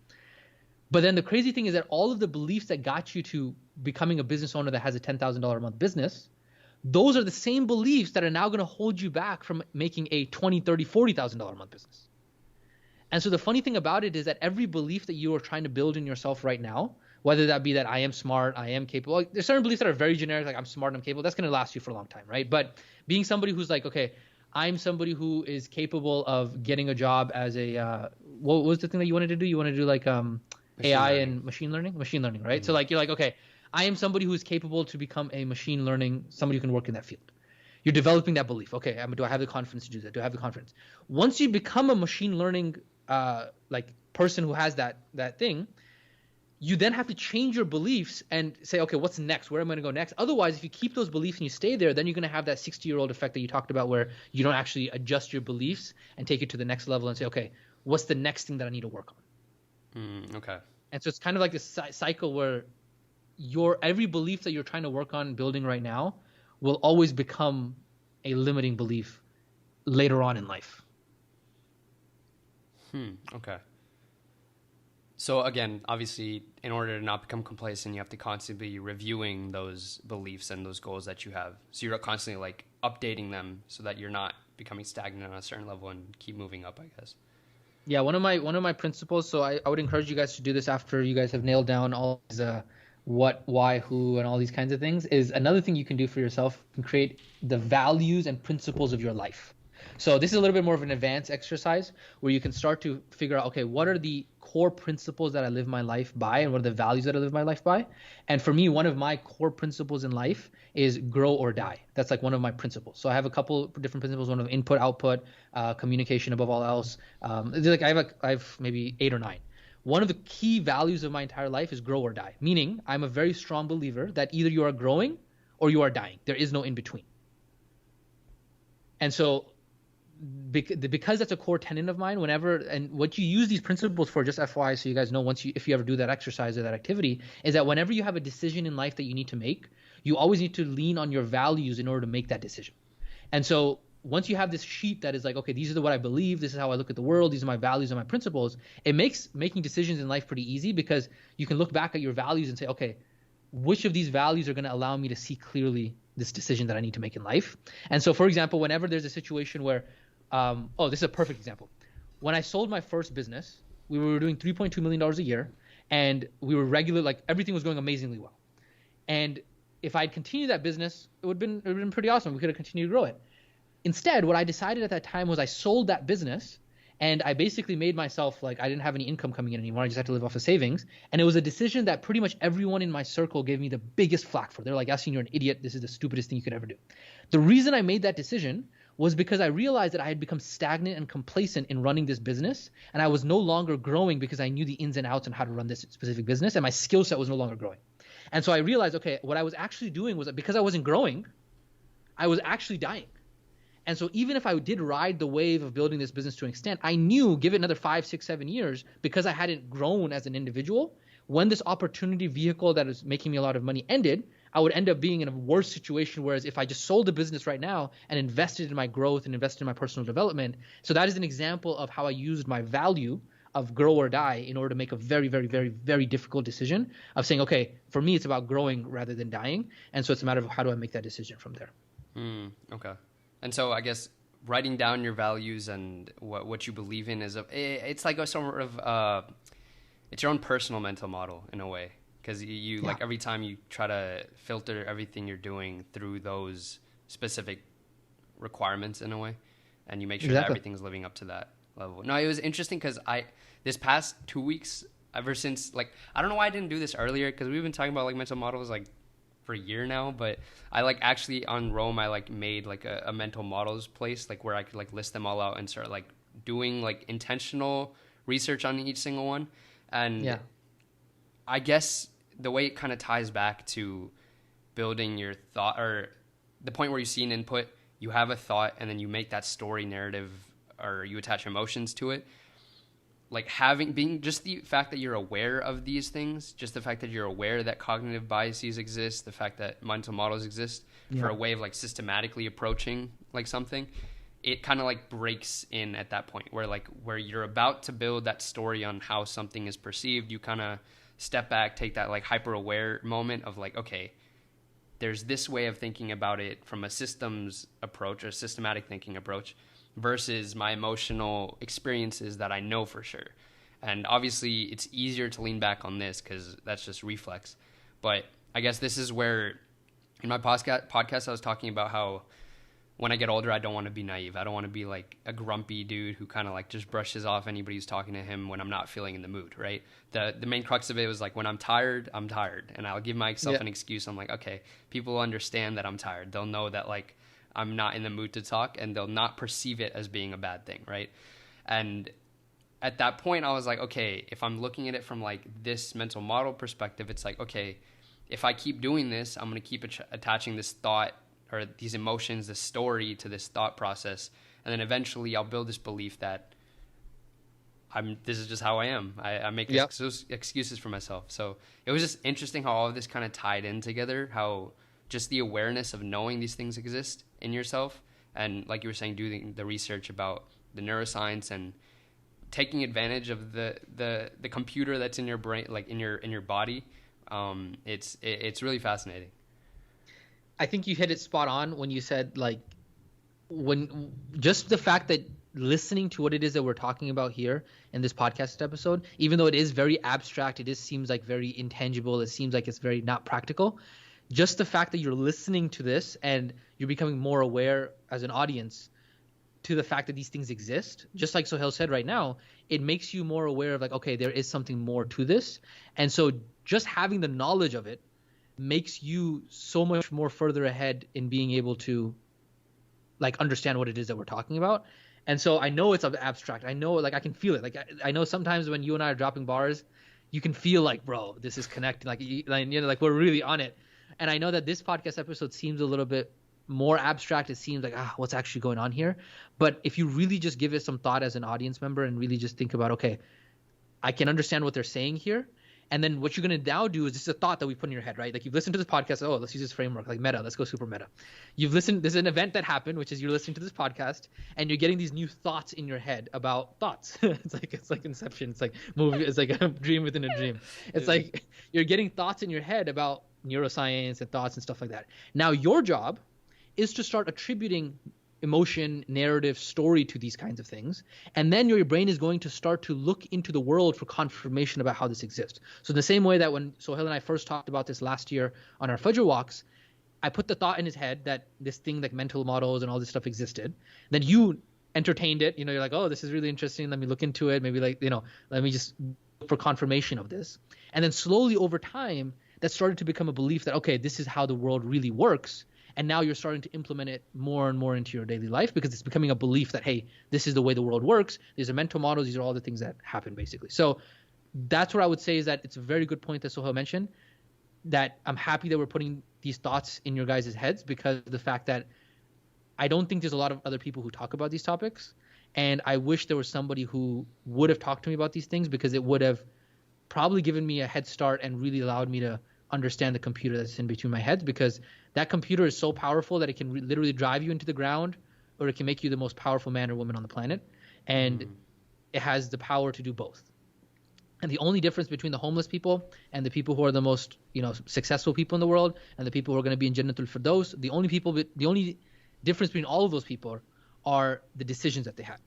But then the crazy thing is that all of the beliefs that got you to becoming a business owner that has a $10,000 a month business, those are the same beliefs that are now going to hold you back from making a $20,000, $30,000, $40,000 a month business. And so the funny thing about it is that every belief that you are trying to build in yourself right now, whether that be that I am smart, I am capable, like, there's certain beliefs that are very generic, like I'm smart, I'm capable, that's going to last you for a long time, right? But being somebody who's like, okay, I'm somebody who is capable of getting a job as a, what was the thing that you wanted to do? You want to do like AI and machine learning, right? Mm-hmm. So like, you're like, okay, I am somebody who is capable to become a machine learning, somebody who can work in that field. You're developing that belief. Okay, do I have the confidence to do that? Do I have the confidence? Once you become a machine learning like person who has that thing, you then have to change your beliefs and say, okay, what's next? Where am I going to go next? Otherwise, if you keep those beliefs and you stay there, then you're going to have that 60-year-old effect that you talked about where you don't actually adjust your beliefs and take it to the next level and say, okay, what's the next thing that I need to work on? Okay. And so it's kind of like this cycle where your every belief that you're trying to work on building right now will always become a limiting belief later on in life. Okay. So again, obviously, in order to not become complacent, you have to constantly be reviewing those beliefs and those goals that you have. So you're constantly like updating them so that you're not becoming stagnant on a certain level and keep moving up, I guess. Yeah, one of my principles. So I would encourage you guys to do this after you guys have nailed down all these what, why, who, and all these kinds of things. Is another thing you can do for yourself and create the values and principles of your life. So this is a little bit more of an advanced exercise where you can start to figure out, okay, what are the core principles that I live my life by, and what are the values that I live my life by? And for me, one of my core principles in life is grow or die. That's like one of my principles. So I have a couple different principles. One of input, output, communication above all else. Like I have maybe 8 or 9. One of the key values of my entire life is grow or die. Meaning, I'm a very strong believer that either you are growing or you are dying. There is no in between. And so because that's a core tenet of mine, whenever, and what you use these principles for, just FYI, so you guys know, if you ever do that exercise or that activity, is that whenever you have a decision in life that you need to make, you always need to lean on your values in order to make that decision. And so once you have this sheet that is like, okay, these are what I believe, this is how I look at the world, these are my values and my principles, it makes making decisions in life pretty easy, because you can look back at your values and say, okay, which of these values are going to allow me to see clearly this decision that I need to make in life? And so, for example, whenever there's a situation where this is a perfect example. When I sold my first business, we were doing $3.2 million a year, and we were regular, like everything was going amazingly well. And if I'd continued that business, it would have been pretty awesome. We could have continued to grow it. Instead, what I decided at that time was I sold that business, and I basically made myself, like, I didn't have any income coming in anymore. I just had to live off of savings. And it was a decision that pretty much everyone in my circle gave me the biggest flack for. They're like, Yasin, you're an idiot. This is the stupidest thing you could ever do. The reason I made that decision was because I realized that I had become stagnant and complacent in running this business, and I was no longer growing because I knew the ins and outs on how to run this specific business, and my skill set was no longer growing. And so I realized, okay, what I was actually doing was that because I wasn't growing, I was actually dying. And so even if I did ride the wave of building this business to an extent, I knew, give it another 5, 6, 7 years, because I hadn't grown as an individual, when this opportunity vehicle that was making me a lot of money ended, I would end up being in a worse situation. Whereas if I just sold the business right now and invested in my growth and invested in my personal development. So that is an example of how I used my value of grow or die in order to make a very, very, very, very difficult decision of saying, okay, for me, it's about growing rather than dying. And so it's a matter of how do I make that decision from there. Okay. And so I guess writing down your values and what you believe in it's like a sort of, it's your own personal mental model in a way. Because you like every time you try to filter everything you're doing through those specific requirements in a way, and you make sure that everything's living up to that level. No, it was interesting because this past 2 weeks, ever since, like, I don't know why I didn't do this earlier, because we've been talking about like mental models like for a year now, but I like actually on Rome, I like made like a mental models place, like where I could like list them all out and start like doing like intentional research on each single one. And I guess the way it kind of ties back to building your thought, or the point where you see an input, you have a thought, and then you make that story narrative, or you attach emotions to it. Like being just the fact that you're aware of these things, just the fact that you're aware that cognitive biases exist, the fact that mental models exist for a way of like systematically approaching like something, it kind of like breaks in at that point where you're about to build that story on how something is perceived. You kind of step back, take that like hyper aware moment of like, okay, there's this way of thinking about it from a systems approach or systematic thinking approach versus my emotional experiences that I know for sure. And obviously it's easier to lean back on this because that's just reflex. But I guess this is where in my podcast I was talking about how when I get older, I don't want to be naive. I don't want to be like a grumpy dude who kind of like just brushes off anybody who's talking to him when I'm not feeling in the mood, right? The main crux of it was like when I'm tired, I'm tired. And I'll give myself an excuse. I'm like, okay, people will understand that I'm tired. They'll know that like I'm not in the mood to talk, and they'll not perceive it as being a bad thing, right? And at that point, I was like, okay, if I'm looking at it from like this mental model perspective, it's like, okay, if I keep doing this, I'm going to keep attaching this thought or these emotions, this story to this thought process. And then eventually I'll build this belief that this is just how I am. I make Yep. excuses for myself. So it was just interesting how all of this kind of tied in together, how just the awareness of knowing these things exist in yourself. And like you were saying, doing the research about the neuroscience and taking advantage of the computer that's in your brain, like in your body. It's really fascinating. I think you hit it spot on when you said, like, when just the fact that listening to what it is that we're talking about here in this podcast episode, even though it is very abstract, it seems like very intangible, it seems like it's very not practical. Just the fact that you're listening to this and you're becoming more aware as an audience to the fact that these things exist, just like Sohail said right now, it makes you more aware of, like, okay, there is something more to this. And so just having the knowledge of it makes you so much more further ahead in being able to, like, understand what it is that we're talking about. And so I know it's abstract. I know, like, I can feel it. Like, I know sometimes when you and I are dropping bars, you can feel like, bro, this is connecting. Like, you know, like, we're really on it. And I know that this podcast episode seems a little bit more abstract. It seems like, what's actually going on here? But if you really just give it some thought as an audience member and really just think about, okay, I can understand what they're saying here. And then what you're going to now do is, this is a thought that we put in your head, right? Like, you've listened to this podcast. Oh, let's use this framework, like meta. Let's go super meta. You've listened. There's an event that happened, which is you're listening to this podcast and you're getting these new thoughts in your head about thoughts. It's like Inception. It's like movie. It's like a dream within a dream. It's like you're getting thoughts in your head about neuroscience and thoughts and stuff like that. Now your job is to start attributing emotion, narrative, story to these kinds of things. And then your brain is going to start to look into the world for confirmation about how this exists. So in the same way that when Sohail and I first talked about this last year on our Fajr walks, I put the thought in his head that this thing like mental models and all this stuff existed. Then you entertained it. You know, you're like, oh, this is really interesting. Let me look into it. Maybe, like, you know, let me just look for confirmation of this. And then slowly over time, that started to become a belief that, okay, this is how the world really works. And now you're starting to implement it more and more into your daily life because it's becoming a belief that, hey, this is the way the world works. These are mental models. These are all the things that happen, basically. So that's what I would say, is that it's a very good point that Sohail mentioned, that I'm happy that we're putting these thoughts in your guys' heads, because of the fact that I don't think there's a lot of other people who talk about these topics. And I wish there was somebody who would have talked to me about these things, because it would have probably given me a head start and really allowed me to understand the computer that's in between my heads, because that computer is so powerful that it can literally drive you into the ground, or it can make you the most powerful man or woman on the planet. And it has the power to do both. And the only difference between the homeless people and the people who are the most, you know, successful people in the world, and the people who are going to be in Jannatul Firdaus, the only difference between all of those people are the decisions that they had.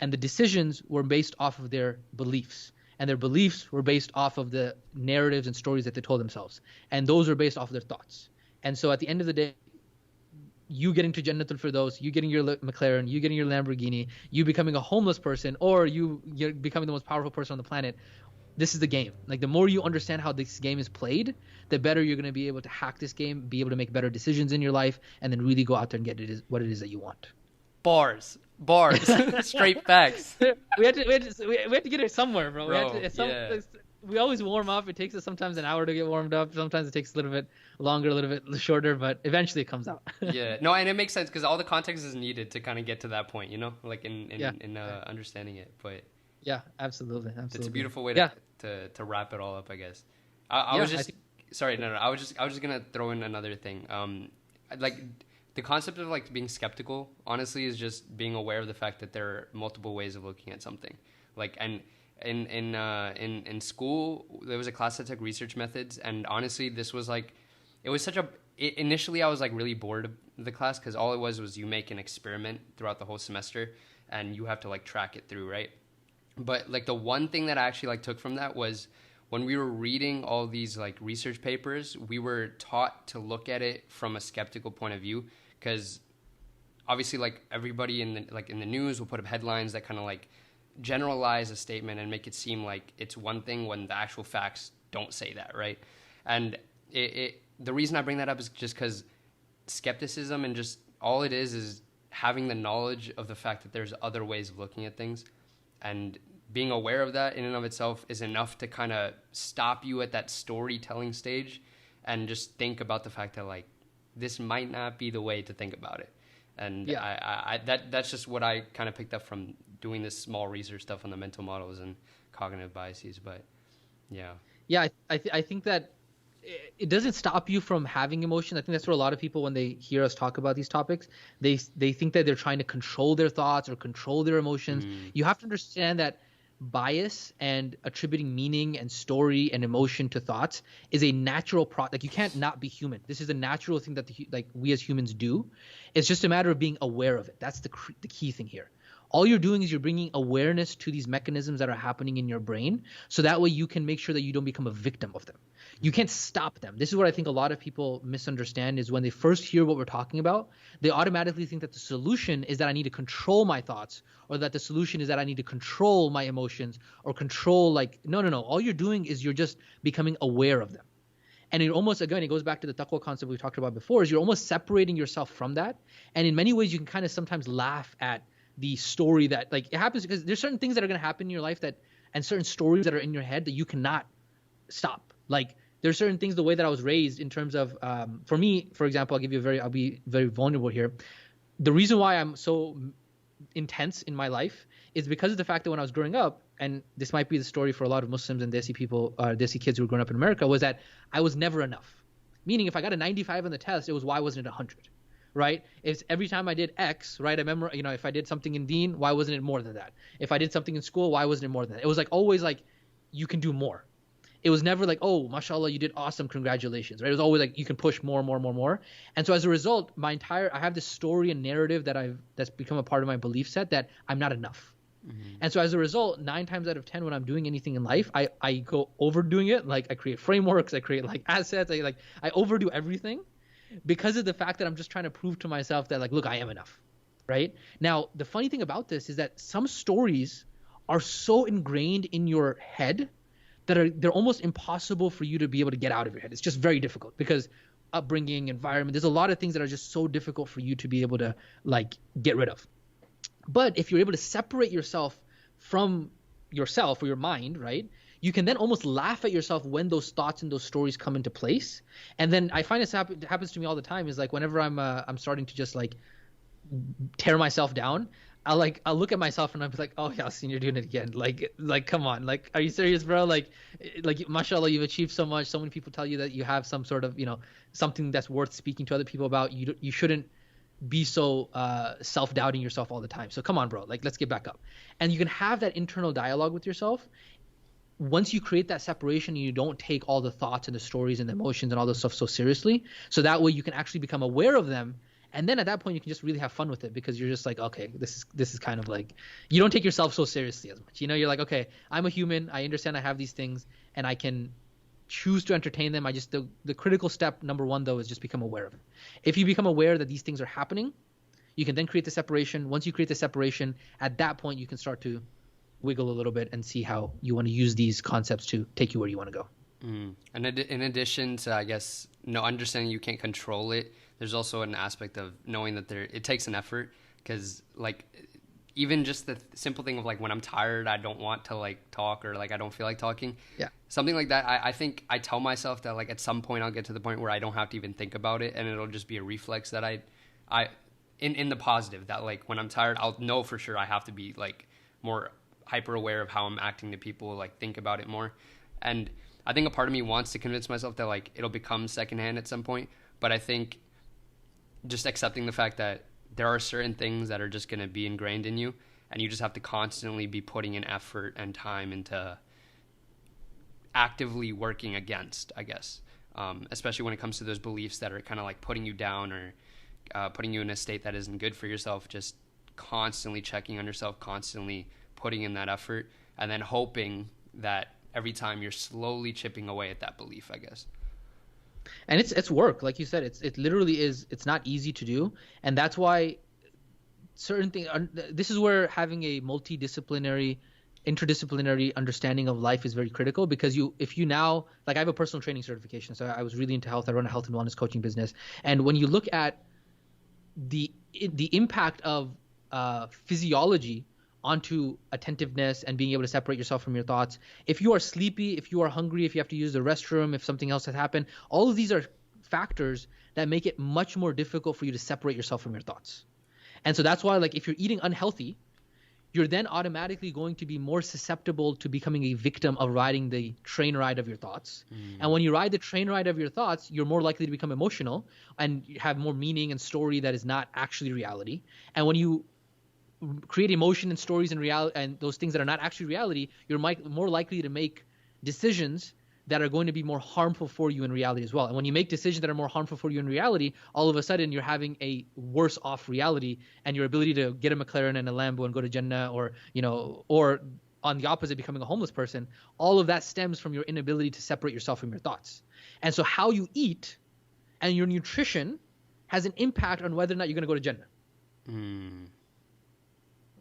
And the decisions were based off of their beliefs. And their beliefs were based off of the narratives and stories that they told themselves. And those were based off of their thoughts. And so at the end of the day, you getting to Jannatul Firdaus, you getting your McLaren, you getting your Lamborghini, you becoming a homeless person, or you're becoming the most powerful person on the planet, this is the game. Like, the more you understand how this game is played, the better you're going to be able to hack this game, be able to make better decisions in your life, and then really go out there and get what it is that you want. Bars, straight facts. We had to get it somewhere, bro. Yeah. We always warm up. It takes us sometimes an hour to get warmed up. Sometimes it takes a little bit longer, a little bit shorter, but eventually it comes out. Yeah, no, and it makes sense because all the context is needed to kind of get to that point, you know, like in understanding it. But yeah, absolutely. It's a beautiful way to wrap it all up, I guess. I was just gonna throw in another thing. Like, the concept of, like, being skeptical, honestly, is just being aware of the fact that there are multiple ways of looking at something. Like, and in school, there was a class that took research methods, and honestly, this was like, it was initially I was like really bored of the class, because all it was you make an experiment throughout the whole semester, and you have to, like, track it through, right? But, like, the one thing that I actually, like, took from that was, when we were reading all these, like, research papers, we were taught to look at it from a skeptical point of view, because obviously, like, everybody in the news will put up headlines that kind of, like, generalize a statement and make it seem like it's one thing when the actual facts don't say that, right? And the reason I bring that up is just because skepticism, and just all it is having the knowledge of the fact that there's other ways of looking at things, and being aware of that in and of itself is enough to kind of stop you at that storytelling stage and just think about the fact that, like, this might not be the way to think about it. And Yeah. that's just what I kind of picked up from doing this small research stuff on the mental models and cognitive biases. But yeah. Yeah, I think that it doesn't stop you from having emotion. I think that's where a lot of people, when they hear us talk about these topics, they think that they're trying to control their thoughts or control their emotions. You have to understand that bias and attributing meaning and story and emotion to thoughts is a natural like you can't not be human. This is a natural thing that like we as humans do. It's just a matter of being aware of it. That's the key thing here. All you're doing is you're bringing awareness to these mechanisms that are happening in your brain, so that way you can make sure that you don't become a victim of them. You can't stop them. This is what I think a lot of people misunderstand, is when they first hear what we're talking about, they automatically think that the solution is that I need to control my thoughts, or that the solution is that I need to control my emotions, or control, like, no. All you're doing is you're just becoming aware of them. And it almost, again, it goes back to the taqwa concept we talked about before, is you're almost separating yourself from that. And in many ways, you can kind of sometimes laugh at the story that, like, it happens because there's certain things that are going to happen in your life that, and certain stories that are in your head that you cannot stop. Like, there's certain things, the way that I was raised in terms of, for me, for example, I'll be very vulnerable here. The reason why I'm so intense in my life is because of the fact that when I was growing up, and this might be the story for a lot of Muslims and Desi people, Desi kids who were growing up in America, was that I was never enough. Meaning, if I got a 95 on the test, it was, why wasn't it 100? Right? It's every time I did X, right? I remember, if I did something in Deen, why wasn't it more than that? If I did something in school, why wasn't it more than that? It was like always like, you can do more. It was never like, oh, mashallah, you did awesome, congratulations, right? It was always like, you can push more. And so as a result, I have this story and narrative that's become a part of my belief set, that I'm not enough. And so as a result, 9 times out of 10, when I'm doing anything in life, I go overdoing it. Like, I create frameworks, I create like assets, I overdo everything, because of the fact that I'm just trying to prove to myself that, like, look, I am enough, right? Now, the funny thing about this is that some stories are so ingrained in your head that they're almost impossible for you to be able to get out of your head. It's just very difficult, because upbringing, environment, there's a lot of things that are just so difficult for you to be able to, like, get rid of. But if you're able to separate yourself from yourself or your mind, right, you can then almost laugh at yourself when those thoughts and those stories come into place. And then I find it happens to me all the time, is like, whenever I'm starting to just, like, tear myself down, I'll look at myself and I'll be like, oh, Yasin, you're doing it again. Like, come on. Like, are you serious, bro? Like, mashallah, you've achieved so much. So many people tell you that you have some sort of, something that's worth speaking to other people about. You shouldn't be so self-doubting yourself all the time. So come on, bro. Like, let's get back up. And you can have that internal dialogue with yourself. Once you create that separation, and you don't take all the thoughts and the stories and the emotions and all this stuff so seriously, so that way you can actually become aware of them. And then at that point, you can just really have fun with it, because you're just like, okay, this is kind of like, you don't take yourself so seriously as much. You're like, okay, I'm a human. I understand I have these things, and I can choose to entertain them. The critical step, number one, though, is just become aware of it. If you become aware that these things are happening, you can then create the separation. Once you create the separation, at that point, you can start to wiggle a little bit and see how you want to use these concepts to take you where you want to go. And in addition to, I guess, understanding you can't control it, there's also an aspect of knowing that it takes an effort, because, like, even just the simple thing of, like, when I'm tired, I don't want to, like, talk, or, like, I don't feel like talking. Yeah. Something like that. I think I tell myself that, like, at some point I'll get to the point where I don't have to even think about it, and it'll just be a reflex that in the positive, that, like, when I'm tired, I'll know for sure I have to be, like, more hyper aware of how I'm acting to people, like, think about it more. And I think a part of me wants to convince myself that, like, it'll become secondhand at some point, but I think just accepting the fact that there are certain things that are just going to be ingrained in you, and you just have to constantly be putting in effort and time into actively working against, I guess, especially when it comes to those beliefs that are kind of like putting you down, or putting you in a state that isn't good for yourself. Just constantly checking on yourself, constantly putting in that effort, and then hoping that every time you're slowly chipping away at that belief, I guess. And it's work, like you said. It literally is. It's not easy to do, and that's why certain things. This is where having a interdisciplinary understanding of life is very critical, because if you now, like, I have a personal training certification, so I was really into health. I run a health and wellness coaching business, and when you look at the impact of physiology onto attentiveness and being able to separate yourself from your thoughts. If you are sleepy, if you are hungry, if you have to use the restroom, if something else has happened, all of these are factors that make it much more difficult for you to separate yourself from your thoughts. And so that's why, like, if you're eating unhealthy, you're then automatically going to be more susceptible to becoming a victim of riding the train ride of your thoughts. And when you ride the train ride of your thoughts, you're more likely to become emotional and have more meaning and story that is not actually reality. And when you create emotion and stories and reality and those things that are not actually reality, you're more likely to make decisions that are going to be more harmful for you in reality as well. And when you make decisions that are more harmful for you in reality, all of a sudden you're having a worse off reality, and your ability to get a McLaren and a Lambo and go to Jannah, or, you know, or on the opposite, becoming a homeless person, all of that stems from your inability to separate yourself from your thoughts. And so how you eat and your nutrition has an impact on whether or not you're going to go to Jannah.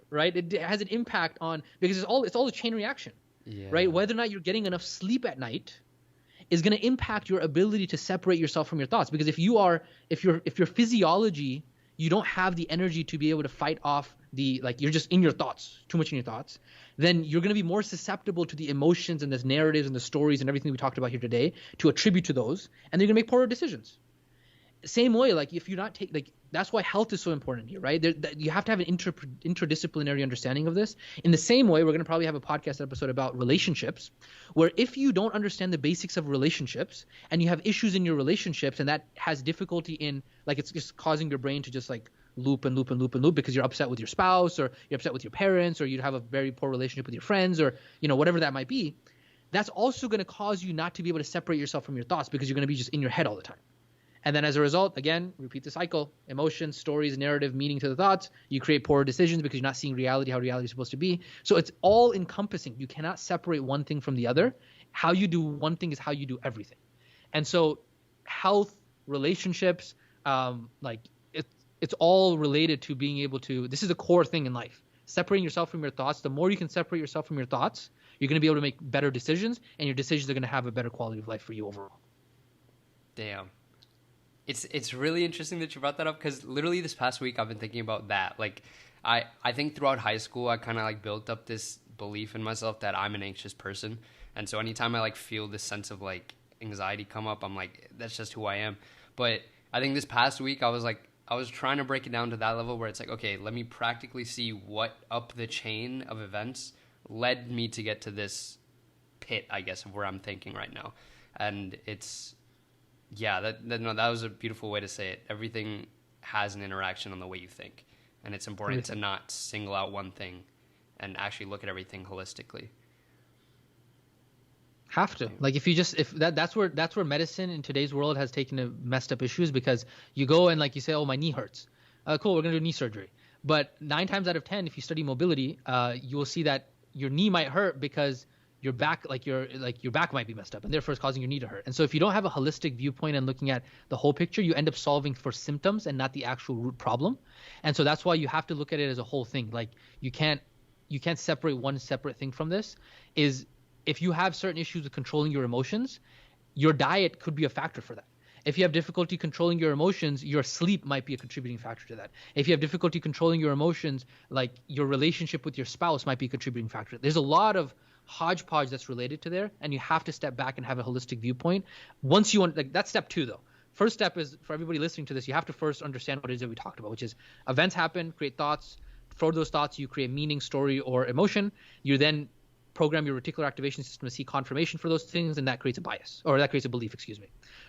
Right? It has an impact on, because it's all a chain reaction. Yeah. Right? Whether or not you're getting enough sleep at night is going to impact your ability to separate yourself from your thoughts. Because if your physiology, you don't have the energy to be able to fight off you're just in your thoughts, too much in your thoughts, then you're going to be more susceptible to the emotions and the narratives and the stories and everything we talked about here today to attribute to those, and they're going to make poorer decisions. Same way, like, if you're not that's why health is so important here, right? You have to have an interdisciplinary understanding of this. In the same way, we're going to probably have a podcast episode about relationships, where if you don't understand the basics of relationships and you have issues in your relationships, and that has difficulty in, like, it's just causing your brain to just like loop and loop and loop and loop because you're upset with your spouse, or you're upset with your parents, or you have a very poor relationship with your friends, or, you know, whatever that might be, that's also going to cause you not to be able to separate yourself from your thoughts, because you're going to be just in your head all the time. And then as a result, again, repeat the cycle: emotions, stories, narrative, meaning to the thoughts. You create poorer decisions because you're not seeing reality how reality is supposed to be. So it's all encompassing. You cannot separate one thing from the other. How you do one thing is how you do everything. And so health, relationships, it's all related to being able to, this is a core thing in life. Separating yourself from your thoughts. The more you can separate yourself from your thoughts, you're going to be able to make better decisions, and your decisions are going to have a better quality of life for you overall. Damn. It's really interesting that you brought that up, because literally this past week I've been thinking about that. Like, I think throughout high school I kind of like built up this belief in myself that I'm an anxious person, and so anytime I like feel this sense of like anxiety come up, I'm like, that's just who I am. But I think this past week I was trying to break it down to that level where it's like, okay, let me practically see what up the chain of events led me to get to this pit, I guess, of where I'm thinking right now. And it's, yeah, that was a beautiful way to say it. Everything has an interaction on the way you think, and it's important to not single out one thing and actually look at everything holistically. Have to. Like, that's where medicine in today's world has taken a messed up issues, because you go and, like, you say, oh, my knee hurts. Cool, we're going to do knee surgery. But 9 times out of 10, if you study mobility, you will see that your knee might hurt because your back, your back might be messed up, and therefore it's causing your knee to hurt. And so if you don't have a holistic viewpoint and looking at the whole picture, you end up solving for symptoms and not the actual root problem. And so that's why you have to look at it as a whole thing. Like, you can't separate one separate thing from this. Is if you have certain issues with controlling your emotions, your diet could be a factor for that. If you have difficulty controlling your emotions, your sleep might be a contributing factor to that. If you have difficulty controlling your emotions, like, your relationship with your spouse might be a contributing factor. There's a lot of hodgepodge that's related to there, and you have to step back and have a holistic viewpoint. Once you want, like, that's step 2 though. First step is, for everybody listening to this, you have to first understand what it is that we talked about, which is events happen, create thoughts. For those thoughts, you create meaning, story, or emotion. You then program your reticular activation system to see confirmation for those things, and that creates a bias, or that creates a belief,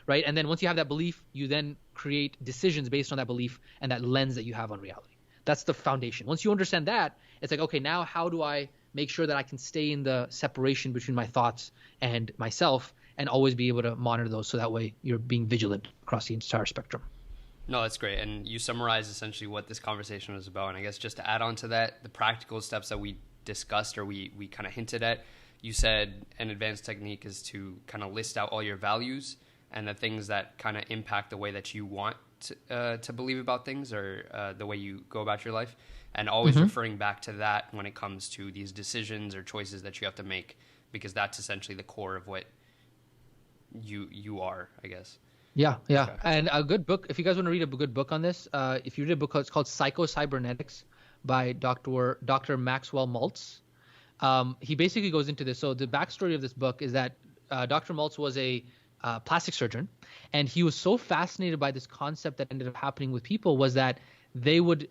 right? And then once you have that belief, you then create decisions based on that belief and that lens that you have on reality. That's the foundation. Once you understand that, it's like, okay, now how do I make sure that I can stay in the separation between my thoughts and myself, and always be able to monitor those, so that way you're being vigilant across the entire spectrum. No, that's great. And you summarized essentially what this conversation was about. And I guess just to add on to that, the practical steps that we discussed, or we kind of hinted at, you said an advanced technique is to kind of list out all your values and the things that kind of impact the way that you want to believe about things, or the way you go about your life. And always referring back to that when it comes to these decisions or choices that you have to make, because that's essentially the core of what you are, I guess. Yeah. Okay. And a good book, if you guys want to read a good book on this, if you read a book, it's called Psycho-Cybernetics by Dr. Maxwell Maltz. He basically goes into this. So the backstory of this book is that Dr. Maltz was a plastic surgeon, and he was so fascinated by this concept that ended up happening with people, was that they would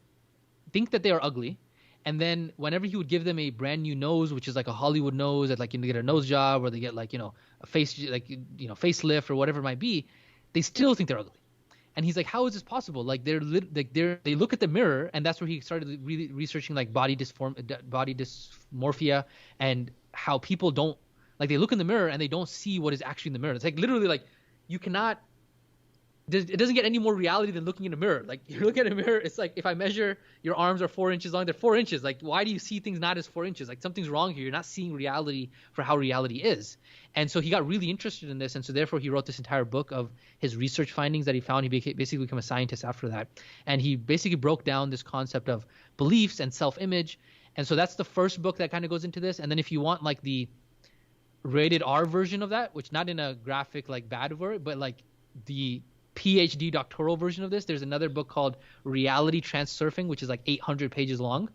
think that they are ugly. And then whenever he would give them a brand new nose, which is like a Hollywood nose, that like you get a nose job or they get like, a face, like, facelift or whatever it might be, they still think they're ugly. And he's like, how is this possible? Like they look at the mirror, and that's where he started really researching like body dysmorphia and how people don't, like, they look in the mirror and they don't see what is actually in the mirror. It's like literally like you cannot. It doesn't get any more reality than looking in a mirror. Like, you look at a mirror, it's like if I measure your arms are 4 inches long, they're 4 inches. Like, why do you see things not as 4 inches? Like, something's wrong here. You're not seeing reality for how reality is. And so he got really interested in this, and so therefore he wrote this entire book of his research findings that he found. He basically became a scientist after that, and he basically broke down this concept of beliefs and self-image. And so that's the first book that kind of goes into this. And then if you want like the rated R version of that, which not in a graphic like bad word, but like the PhD doctoral version of this, there's another book called Reality Transurfing, which is like 800 pages long.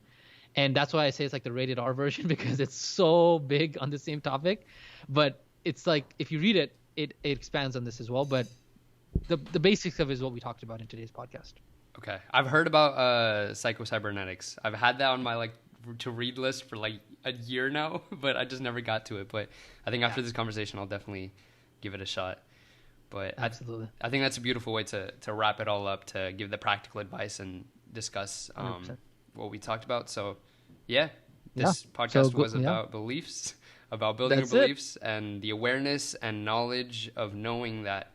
And that's why I say it's like the rated R version, because it's so big on the same topic. But it's like, if you read it, it expands on this as well. But the basics of it is what we talked about in today's podcast. Okay. I've heard about psychocybernetics. I've had that on my like to read list for like a year now, but I just never got to it. But I think after this conversation, I'll definitely give it a shot. But absolutely, I think that's a beautiful way to wrap it all up, to give the practical advice and discuss what we talked about. So, this podcast was about beliefs, about building your beliefs, and the awareness and knowledge of knowing that,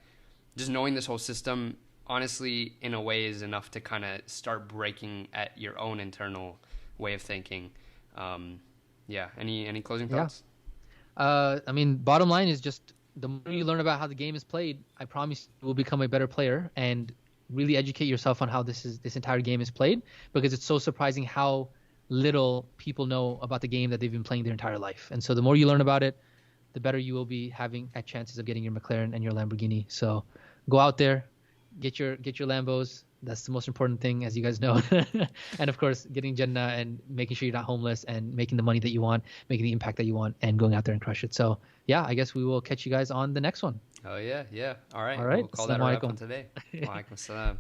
just knowing this whole system, honestly, in a way, is enough to kind of start breaking at your own internal way of thinking. Any closing thoughts? I mean, bottom line is just, the more you learn about how the game is played, I promise you will become a better player, and really educate yourself on how this entire game is played, because it's so surprising how little people know about the game that they've been playing their entire life. And so the more you learn about it, the better you will be having at chances of getting your McLaren and your Lamborghini. So go out there, get your Lambos. That's the most important thing, as you guys know. And of course, getting Jannah and making sure you're not homeless and making the money that you want, making the impact that you want, and going out there and crush it. So yeah, I guess we will catch you guys on the next one. Oh yeah. All right. All right. We'll call that a wrap on today. Wa alaikum assalam.